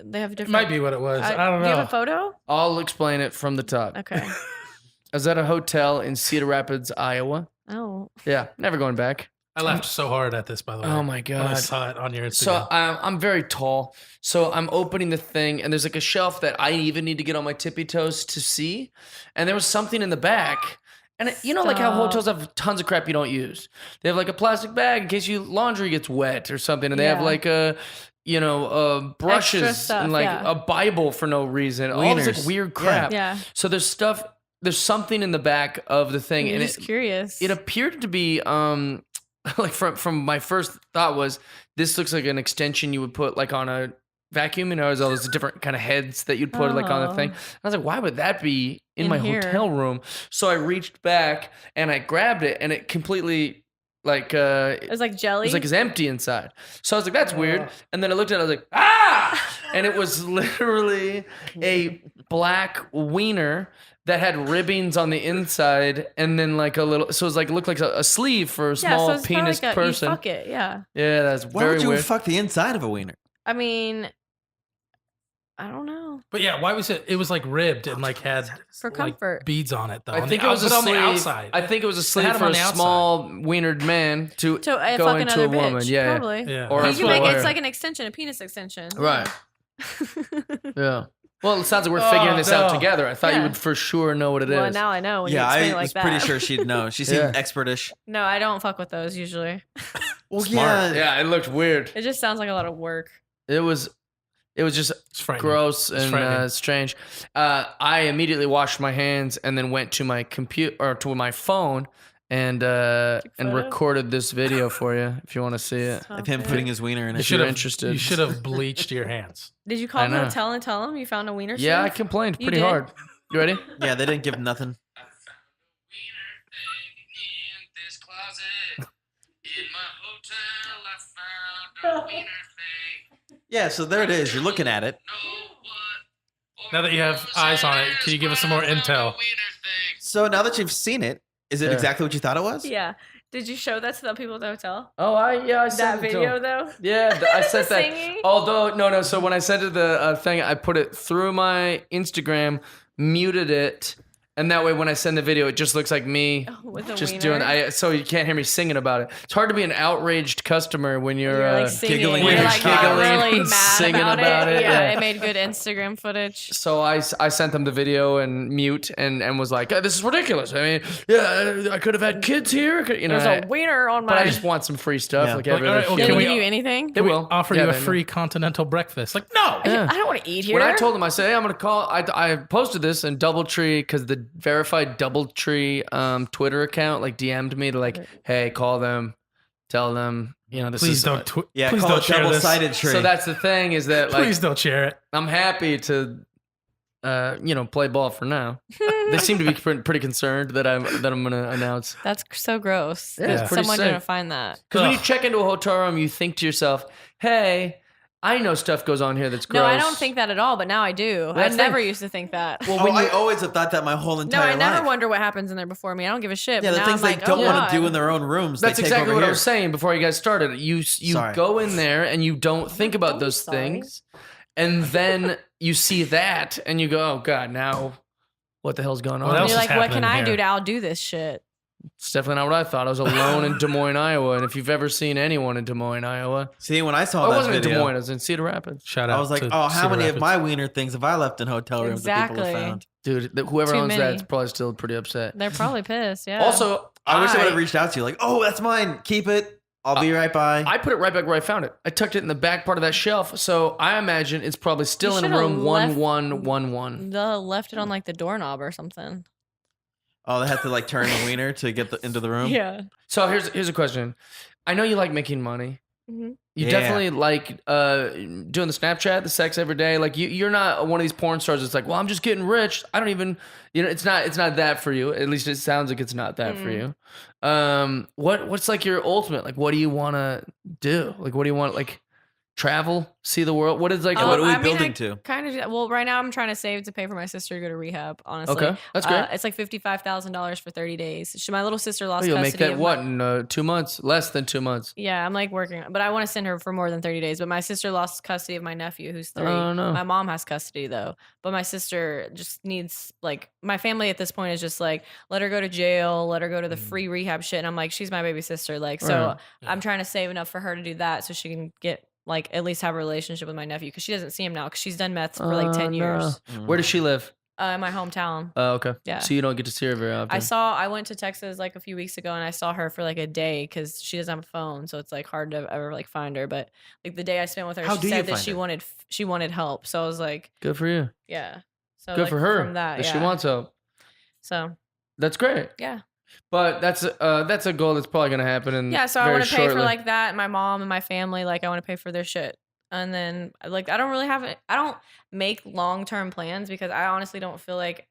They have
It
different.
might be what it was. I don't
Do you have
know.
a photo?
I'll explain it from the top.
Okay.
I was at a hotel in Cedar Rapids, Iowa.
Oh.
Yeah, never going back.
I laughed so hard at this, by the way.
Oh my
When I
God.
saw it on your Instagram.
So I'm very tall. So I'm opening the thing, and there's like a shelf that I even need to get on my tippy toes to see. And there was something in the back. And you know, like how
Stop.
hotels have tons of crap you don't use. They have like a plastic bag in case your laundry gets wet or something. And they have
Yeah.
like brushes
stuff,
and like
yeah.
a Bible for no reason. All this like
Wieners.
weird
Yeah.
crap.
Yeah.
So there's something in the back of the thing,
I'm
and
just curious.
it appeared to be like from my first thought was this looks like an extension you would put like on a vacuum. You know, there's all those different kind of heads that you'd put like on the thing.
Oh.
I was like, why would that be in
In
my
here.
hotel room? So I reached back and I grabbed it, and it completely like
It was like jelly.
it was empty inside. So I was like, that's weird. And then I looked at it, I was like, ah! And it was literally a black wiener that had ribbons on the inside, and then like a little. So it was like, it looked like a sleeve for a
yeah,
small
so it's probably
penis
like
person.
You fuck it. Yeah.
Yeah, that's
Why
very
would you
weird.
fuck the inside of a wiener?
I mean, I don't know.
But yeah, why was it? It was like ribbed and like had
For
like,
comfort.
beads on it though.
I
On
think
the,
it was a
but on
sleeve.
the outside.
I think it was a
They
sleeve
had 'em
for
on
a
the outside.
small wienered man to
To
go
fuck
into
another
a woman.
bitch,
Yeah,
probably.
Yeah.
Or
You
a
can make
player.
it's like an extension, a penis extension.
right. Yeah. Well, it sounds like we're figuring this out
no.
together. I thought you
Yeah.
would for sure know what it is.
Well, now I know when
Yeah,
you explain
I
it like
was
that.
pretty sure she'd know. She seemed
Yeah.
expertish.
No, I don't fuck with those usually.
Well,
Smart. Yeah, it looked weird.
It just sounds like a lot of work.
It was just
It's frightening.
gross
It's
and
frightening.
strange. I immediately washed my hands and then went to my computer or to my phone and
photo?
recorded this video for you if you want to see it.
Of him putting his wiener in
You
it.
should-
should have
interested.
You should have bleached your hands.
Did you call
I
the
know.
hotel and tell them you found a wiener?
Yeah, I
sleeve?
complained
You
pretty
did?
hard. You ready?
Yeah, they didn't give him nothing. Yeah, so there it is. You're looking at it.
Now that you have eyes on it, can you give us some more intel?
So now that you've seen it, is it
Yeah.
exactly what you thought it was?
Yeah. Did you show that to the people at the hotel?
Oh, I
That
sent it to
video
him.
though?
Yeah, I sent that.
Singing?
Although no. So when I sent it the thing, I put it through my Instagram, muted it, and that way when I send the video, it just looks like me
With a
just
wiener?
doing. So you can't hear me singing about it. It's hard to be an outraged customer when you're,
You're like singing.
giggling
You're
and
like got
giggling
really
and
mad
singing
about it.
yeah.
It made good Instagram footage.
So I sent them the video and mute and was like, this is ridiculous. I mean, yeah, I could have had kids here. You know,
There's a wiener on my.
but I just want some free stuff.
Yeah.
Like
Like,
every
all
other
right, well,
shit.
Did
can
they
we-
give you anything?
They will
Offer
Yeah,
you a
they know.
free continental breakfast. Like, no.
Yeah.
I don't want to eat here.
When I told them, I said, hey, I'm going to call. I posted this in Doubletree because the verified Doubletree Twitter account like DM'd me to like, hey, call them, tell them, you know, this
Please
is.
don't.
Yeah,
please
call
don't
it
share this.
double-sided tree.
So that's the thing is that like,
Please don't share it.
I'm happy to, play ball for now. They seem to be pretty concerned that I'm going to announce.
That's so gross.
Yeah,
that
it's pretty
someone
sick.
didn't find that.
Because when you
Ugh.
check into a hotel room, you think to yourself, hey, I know stuff goes on here that's gross.
No, I don't think that at all, but now I do. I
That's the
never
thing.
used to think that.
Well,
Oh,
when
I
you,
always have thought that my whole
No,
entire
I never
life.
wonder what happens in there before me. I don't give a shit.
Yeah,
but
the
now
things
I'm
they
like,
don't
oh,
want to do
God.
in their own rooms.
that's
they take
exactly
over
what I
here.
was saying before you guys started. You
Sorry.
go in there and you don't think about
Don't be
those
sorry.
things, and then you see that and you go, "Oh God, now what the hell's going on?"
What else
You're
is
like, what can
happening
I do
here?
to outdo this shit?
It's definitely not what I thought. I was alone in Des Moines, Iowa, and if you've ever seen anyone in Des Moines, Iowa,
See, when I saw
I
that
wasn't in Des
video,
Moines. I was in Cedar Rapids,
Shout out.
I was like,
to
oh, how
Cedar
many of
Rapids.
my wiener things have I left in hotel rooms that people
Exactly.
have found?
dude. Whoever
Too
owns that
many.
is probably still pretty upset.
They're probably pissed. Yeah.
Also,
I wish they would have reached out to you like, oh, that's mine. Keep it. I'll be right by.
I put it right back where I found it. I tucked it in the back part of that shelf, so I imagine it's probably still
You
in
should've
room
left-
1111.
left it on like the doorknob or something.
Oh, they had to like turn the wiener to get into the room.
Yeah.
So here's a question. I know you like making money.
Mhm.
You
Yeah.
definitely like doing the Snapchat, the sex every day. Like you're not one of these porn stars that's like, well, I'm just getting rich. I don't even, it's not that for you. At least it sounds like it's not that for you. What's like your ultimate? Like, what do you want to do? Like, what do you want? Like, travel, see the world? What is like?
Yeah, what are we
I mean,
building
I
to?
Kind of. Well, right now I'm trying to save to pay for my sister to go to rehab. Honestly,
Okay, that's great.
It's like $55,000 for 30 days. My little sister lost
You'll
custody.
make that
of
what
my-
in 2 months? Less than 2 months.
Yeah, I'm like working, but I want to send her for more than 30 days. But my sister lost custody of my nephew, who's 3.
Oh, no.
My mom has custody though, but my sister just needs like my family at this point is just like let her go to jail, let her go to the free rehab shit, and I'm like she's my baby sister, like so
Right.
I'm trying to save enough for her to do that so she can get like at least have a relationship with my nephew because she doesn't see him now because she's done meth for like 10 years.
Where does she live?
In my hometown.
Oh, okay.
Yeah.
So you don't get to see her very often.
I went to Texas like a few weeks ago and I saw her for like a day because she doesn't have a phone, so it's like hard to ever like find her. But like the day I spent with her,
How
she
do you
said that
find
she wanted help. So I was like,
Good for you.
yeah. So
Good
like,
for her.
From that,
she
yeah.
wants help.
So
That's great.
yeah.
But that's a goal that's probably gonna happen in
Yeah, so I
very
want to pay for
shortly.
like that, and my mom and my family, like I want to pay for their shit. And then like I don't really have it. I don't make long-term plans because I honestly don't feel like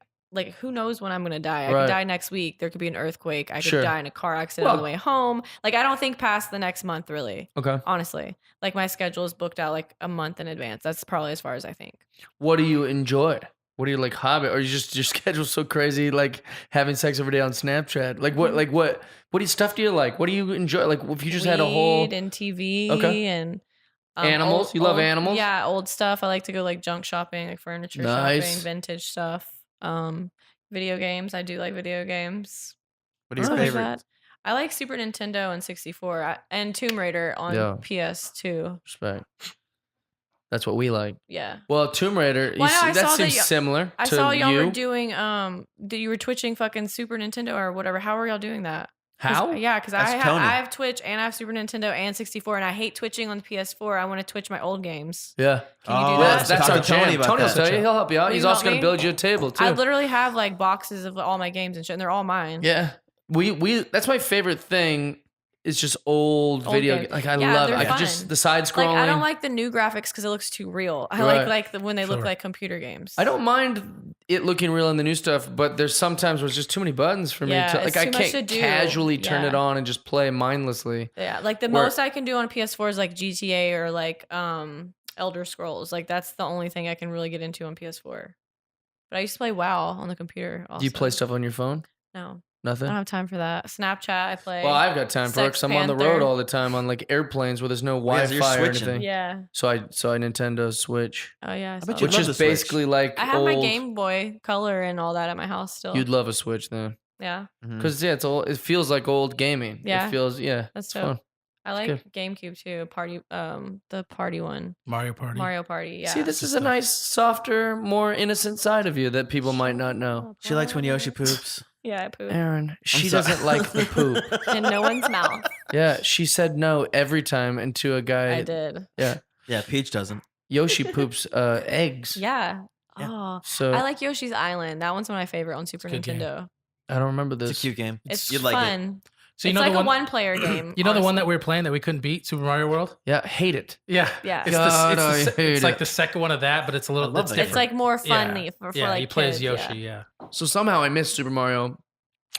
who knows when I'm gonna die. I
Right.
could die next week. There could be an earthquake. I could
Sure.
die in a car accident on the
Well-
way home. Like I don't think past the next month really.
Okay.
Honestly. Like my schedule is booked out like a month in advance. That's probably as far as I think.
What do you enjoy? What do you like hobby? Or you just your schedule's so crazy, like having sex every day on Snapchat? Like what do you stuff do you like? What do you enjoy? Like if you just had a whole
Weed and TV
Okay.
and
Animals? You love
old-
animals?
Yeah, old stuff. I like to go like junk shopping, like furniture
Nice.
shopping, vintage stuff. Video games. I do like video games.
What are your
Nice.
Like
favorite?
that. I like Super Nintendo and 64 and Tomb Raider on
Yeah.
PS2.
respect. That's what we like.
Yeah.
Well, Tomb Raider,
Well, I know, I
that
saw that
seems
you-
similar
I
to
saw y'all
you.
were doing that you were twitching fucking Super Nintendo or whatever. How are y'all doing that? 'Cause-
How?
Yeah, because I
That's
have,
Tony.
I have Twitch and I have Super Nintendo and 64, and I hate twitching on the PS4. I want to twitch my old games.
Yeah.
Can you do
Oh,
Well,
that?
let's
that's
talk
our
to Tony
jam.
about
Tony will
that.
tell you. He'll help you out.
Will
He's
you
also
help
going to
me?
build you a table, too.
I literally have like boxes of all my games and shit, and they're all mine.
Yeah. We that's my favorite thing. It's just old video.
games.
Like I
Yeah,
love it.
they're
Like
fun.
just the side scrolling.
Like I don't like the new graphics because it looks too real. I
Right.
like when they look
Sure.
like computer games.
I don't mind it looking real in the new stuff, but there's sometimes where it's just too many buttons for
Yeah,
me. To, like
it's
I
too much
can't
to do.
casually turn it
Yeah.
on and just play mindlessly.
Yeah, like the
Where-
most I can do on PS4 is like GTA or like Elder Scrolls. Like that's the only thing I can really get into on PS4. But I used to play WoW on the computer. Also.
Do you play stuff on your phone?
No,
Nothing.
I don't have time for that. Snapchat, I play.
Well, I've got time for it because I'm on the road
Panther.
all the time on like airplanes where there's no
Yeah, so you're
Wi-Fi or
switching.
anything.
Yeah.
So I Nintendo Switch,
Oh yeah. I
bet
saw
you'd
which
that.
love
is
the Switch.
basically like
I have
old.
my Game Boy Color and all that at my house still.
You'd love a Switch then,
Yeah,
Mhm.
because yeah, it's old. It feels like old gaming.
Yeah.
It feels
that's
it's
dope.
fun.
I like
good.
GameCube too. The party one,
Mario Party.
Mario Party. Yeah.
See, this is a
Stuff.
nice, softer, more innocent side of you that people might not know.
She likes when Yoshi poops.
Yeah, I poop
Aaron, she
sorry.
doesn't like the poop.
in no one's mouth.
Yeah, she said no every time, and to a guy,
I did.
yeah,
Yeah, Peach doesn't.
Yoshi poops eggs.
Yeah.
Yeah.
Oh,
So
I like Yoshi's Island. That one's one of my favorite on Super
a good game.
Nintendo.
I don't remember this.
It's a cute game.
It's
You'd like it.
fun.
So you
It's
know
like
the
a
one.
one-player game.
You know the one that
honestly.
we were playing that we couldn't beat, Super Mario World.
Yeah, hate it.
Yeah.
Yeah.
It's,
God,
the,
I
it's, the,
hate
it's like
it.
the second one of that, but it's a little.
I love
It's
that.
different.
It's like more
Yeah.
funny for
Yeah,
like
he plays
kids,
Yoshi. Yeah.
So somehow I missed Super Mario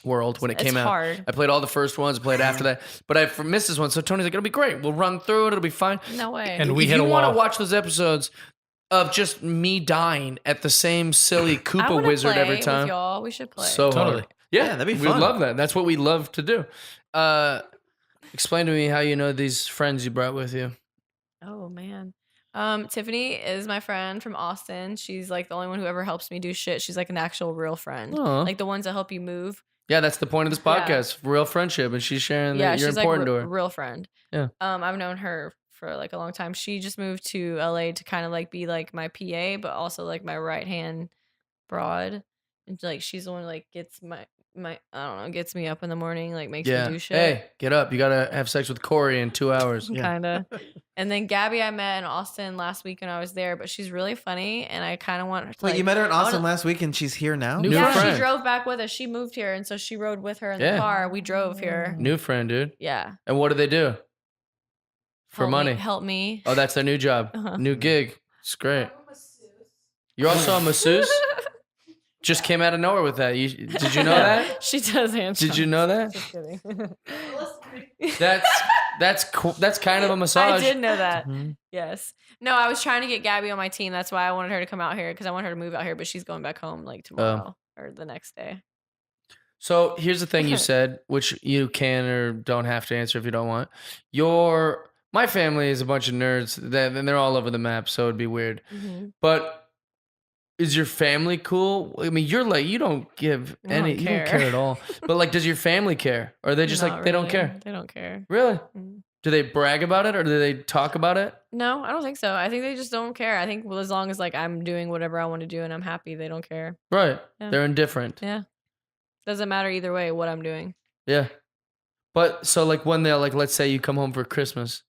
World when it
It's
came out.
hard.
I played all the first ones, played after that, but I missed this one. So Tony's like, "It'll be great. We'll run through it. It'll be fine."
No way.
And we
if
hit
you
a
want to
wall.
watch those episodes of just me dying at the same silly
I
Koopa
wanna
Wizard
play
every
with
time,
y'all. We should play.
so
Totally.
hard. Yeah,
Yeah, that'd be
we
fun.
love that. That's what we love to do. Explain to me how you know these friends you brought with you.
Oh man. Tiffany is my friend from Austin. She's like the only one who ever helps me do shit. She's like an actual real friend.
Aw.
Like the ones that help you move.
Yeah, that's the point of this
Yeah.
podcast, real friendship, and she's sharing
Yeah,
that you're
she's like
important to her.
real friend.
Yeah.
I've known her for like a long time. She just moved to LA to kind of like be like my PA, but also like my right hand broad. And like she's the one who, like gets my I don't know, gets me up in the morning, like makes
Yeah.
me do shit.
Hey, get up. You got to have sex with Corey in 2 hours.
Yeah.
Kind of. And then Gabby I met in Austin last week when I was there, but she's really funny and I kind of want her to
Wait,
like,
you met her in
I wanna-
Austin last week and she's here now?
New
yeah,
friend.
she drove back with us. She moved here and so she rode with her in
Yeah.
the car. We drove here.
New friend, dude.
Yeah.
And what do they do? For
Help
money.
Me, help me.
Oh, that's their new job.
Uh-huh.
New gig. It's great. You're also a masseuse? Just came out of nowhere with that. Did you know that?
She does hand
Did you
jobs.
know that?
Just kidding.
That's That's cool. That's kind of a massage.
I did know that.
Mhm.
Yes. No, I was trying to get Gabby on my team. That's why I wanted her to come out here because I want her to move out here, but she's going back home like tomorrow or the next day.
So here's the thing you said, which you can or don't have to answer if you don't want. My family is a bunch of nerds, and they're all over the map, so it'd be weird. But is your family cool? I mean, you're like, you don't give
I don't
you don't care at all. But like, does your family care? Or are they just
Not
like, they don't
really.
care?
They don't care.
Really?
Mm.
Do they brag about it or do they talk about it?
No, I don't think so. I think they just don't care. I think as long as like I'm doing whatever I want to do and I'm happy, they don't care.
Right.
Yeah.
They're indifferent.
Yeah. Doesn't matter either way what I'm doing.
Yeah. But so like when they're like, let's say you come home for Christmas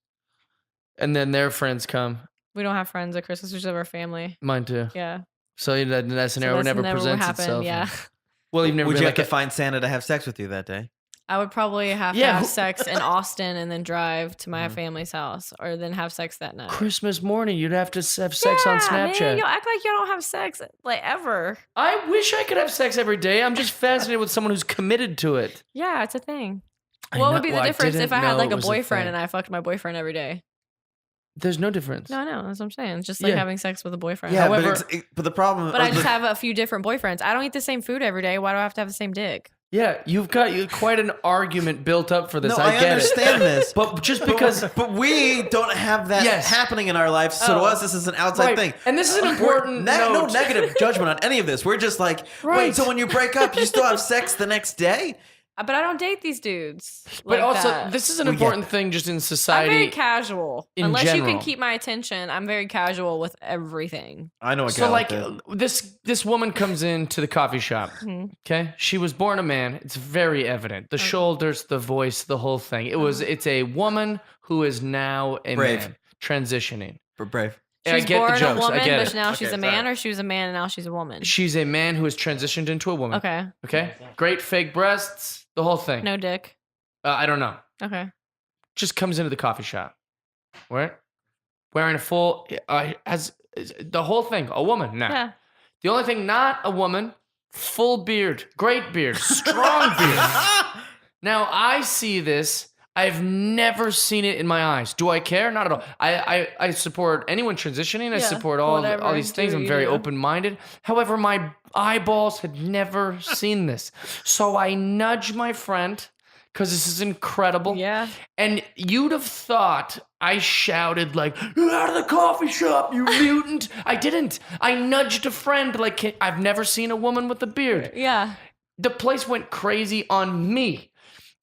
and then their friends come.
We don't have friends at Christmas. We just have our family.
Mine too.
Yeah.
So that scenario
that's
never presents
happened,
itself.
yeah.
Well, you've never
Would
been
you
like
have to find Santa to have sex with you that day?
I would probably have to
Yeah,
have
who-
sex in Austin and then drive to my family's house or then have sex that night.
Christmas morning, you'd have to have sex on Snapchat.
Man, you act like you don't have sex like ever.
I wish I could have sex every day. I'm just fascinated with someone who's committed to it.
Yeah, it's a thing.
I
What
know-
would be the
well, I
difference if
didn't
I had
know
like
it
a
was
boyfriend
thing.
and I fucked my boyfriend every day?
There's no difference.
No, I know. That's what I'm saying. It's just like
Yeah.
having sex with a boyfriend.
Yeah,
However-
but the problem.
But I just have a few different boyfriends. I don't eat the same food every day. Why do I have to have the same dick?
Yeah, you've got quite an argument built up for this.
No,
I
I
get
understand
it.
this,
But just because
but we don't have that
Yes.
happening in our lives. So to
Oh.
us, this is an outside
Right.
thing.
And this is an important
No
note.
negative judgment on any of this. We're just like,
Right.
wait, so when you break up, you still have sex the next day?
But I don't date these dudes.
But
like
also,
that.
this is an
We get
important thing just in
I'm
society.
very casual.
in
Unless you
general.
can keep my attention, I'm very casual with everything.
I know.
So like this woman comes into the coffee shop.
Mhm.
Okay, she was born a man. It's very evident. The shoulders, the voice, the whole thing. It's a woman who is now a
Brave.
man transitioning.
we're brave.
And
She was
I get
born
the jokes.
a woman,
I get
but
it.
now she's
Okay,
a man,
sorry.
or she was a man and now she's a woman.
She's a man who has transitioned into a woman.
Okay.
Okay. Great fake breasts. The whole thing.
No dick.
I don't know.
Okay.
Just comes into the coffee shop. Right? Wearing a full as the whole thing. A woman now.
Yeah.
The only thing not a woman, full beard, great beard, strong beard. Now I see this. I've never seen it in my eyes. Do I care? Not at all. I support anyone transitioning. I
Yeah,
support all
whatever.
these things.
Do
I'm
you
very
do.
open-minded. However, my eyeballs had never seen this. So I nudge my friend because this is incredible.
Yeah.
And you'd have thought I shouted like, "Get out of the coffee shop, you mutant!" I didn't. I nudged a friend like, I've never seen a woman with a beard.
Yeah.
The place went crazy on me.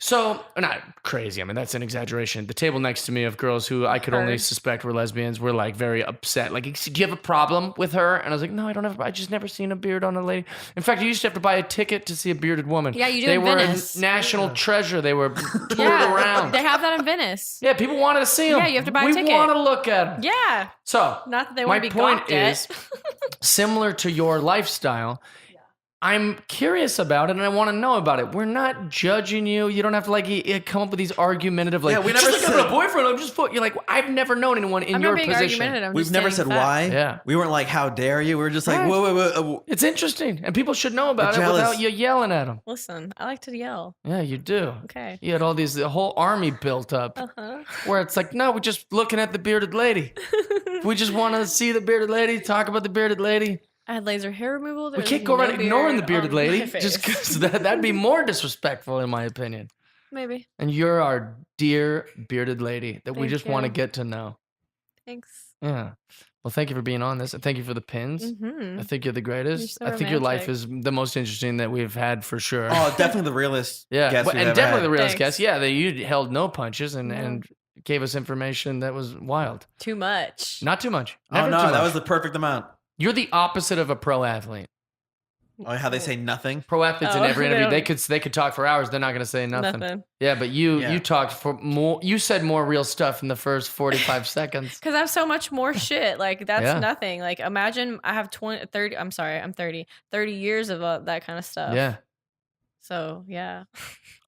So, not crazy. I mean, that's an exaggeration. The table next to me of girls who I could only
Heard.
suspect were lesbians were like very upset. Like, do you have a problem with her? And I was like, no, I don't have. I just never seen a beard on a lady. In fact, you used to have to buy a ticket to see a bearded woman.
Yeah, you do
They
in
were
Venice.
a national treasure. They were toured
Yeah.
around.
They have that in Venice.
Yeah, people wanted to see them.
Yeah, you have to buy a
we
ticket.
want to look at them.
Yeah.
So,
Not that they
my
want to be
point
gawked at.
is, similar to your lifestyle, I'm curious about it and I want to know about it. We're not judging you. You don't have to like come up with these argumentative like.
Yeah, we
just
never
like having a
said-
boyfriend. I'm just you're like I've never known anyone in
I'm
your
not being
position.
argumentative. I'm
We've
just
never
stating
said
facts.
why.
Yeah.
We weren't like, how dare you? We were just like,
Right.
whoa.
It's interesting, and people should know about it
Jealous.
without you yelling at them.
Listen, I like to yell.
Yeah, you do.
Okay.
You had all these the whole army built up
Uh-huh.
where it's like, no, we're just looking at the bearded lady. We just want to see the bearded lady, talk about the bearded lady.
I had laser hair removal.
We
There's
can't go
no
around ignoring the
beard
bearded
on my
lady
face.
just because that'd be more disrespectful in my opinion.
Maybe.
And you're our dear bearded lady that we
Thank
just want to
you.
get to know.
Thanks.
Yeah. Well, thank you for being on this, and thank you for the pins.
Mm-hmm.
I think you're the greatest.
You're so
I think your life
romantic.
is the most interesting that we've had for sure.
Oh, definitely the realest.
yeah,
guest
But-
we've
and
ever
definitely
had.
the realest
Thanks.
guest. Yeah, that you held no punches and
No.
and gave us information that was wild.
Too much.
Not too much.
Oh
Never
no,
too
that
much.
was the perfect amount.
You're the opposite of a pro athlete.
Oh, how they say nothing.
Pro athletes in
Oh,
every
they
interview
don't-
they could talk for hours. They're not going to say nothing.
Nothing.
Yeah, but you
Yeah.
talked for more. You said more real stuff in the first 45 seconds.
Because I have so much more shit. Like, that's
Yeah.
nothing. Like, imagine I have 30, I'm sorry, I'm 30. 30 years of that kind of stuff.
Yeah.
So, yeah.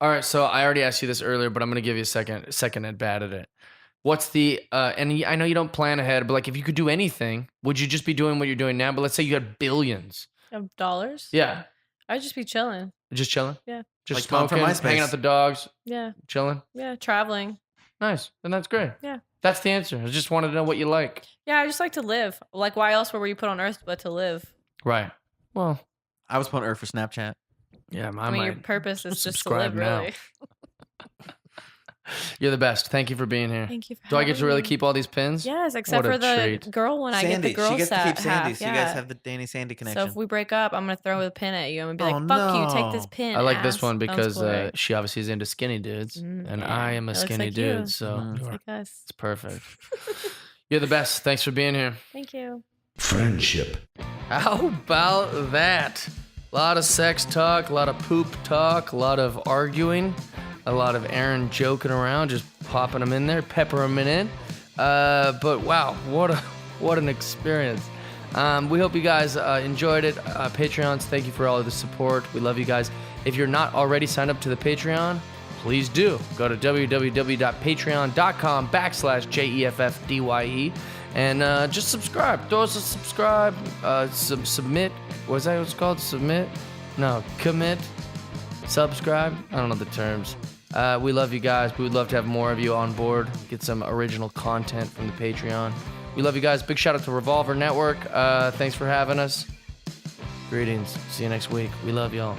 All right. So I already asked you this earlier, but I'm going to give you a second at bat at it. What's the and I know you don't plan ahead, but like if you could do anything, would you just be doing what you're doing now? But let's say you had billions.
Of dollars?
Yeah.
I'd just be chilling.
Just chilling.
Yeah.
Just
Like Tom from
smoking,
MySpace.
hanging out with the dogs,
Yeah.
chilling.
Yeah. Traveling.
Nice. Then that's great.
Yeah.
That's the answer. I just wanted to know what you like.
Yeah, I just like to live. Like, why else were you put on Earth but to live?
Right. Well,
I was put on Earth for Snapchat.
yeah,
I mean, your purpose is just to
subscribe
live,
now.
really.
You're the best. Thank you for being here.
Thank you for
Do I get to
having
really
me.
keep all these pins?
Yes, except
What a
for the
treat.
girl one. I get the
Sandy.
girl
She gets to
set
keep Sandy,
half.
so
Yeah.
you guys have the Danny Sandy connection.
So if we break up, I'm gonna throw the pin at you. I'm gonna be like,
Oh,
"Fuck you! Take this
no.
pin."
I like this
ass."
one
Sounds
because
cool, right?
she obviously is into skinny dudes, and
yeah.
I am a
It looks
skinny
like
dude,
you.
so
Mhm.
It's like us.
it's perfect. You're the best. Thanks for being here.
Thank you.
Friendship.
How about that? A lot of sex talk, a lot of poop talk, a lot of arguing, a lot of Aaron joking around, just popping them in there, peppering them in. But wow, what an experience. We hope you guys enjoyed it. Patreons, thank you for all of the support. We love you guys. If you're not already signed up to the Patreon, please do. Go to www.patreon.com/JEFFDYE and just subscribe. Throw us a subscribe. Submit. What's that what's called? Submit? No, commit. Subscribe. I don't know the terms. We love you guys. We would love to have more of you on board. Get some original content from the Patreon. We love you guys. Big shout out to Revolver Network. Thanks for having us. Greetings. See you next week. We love y'all.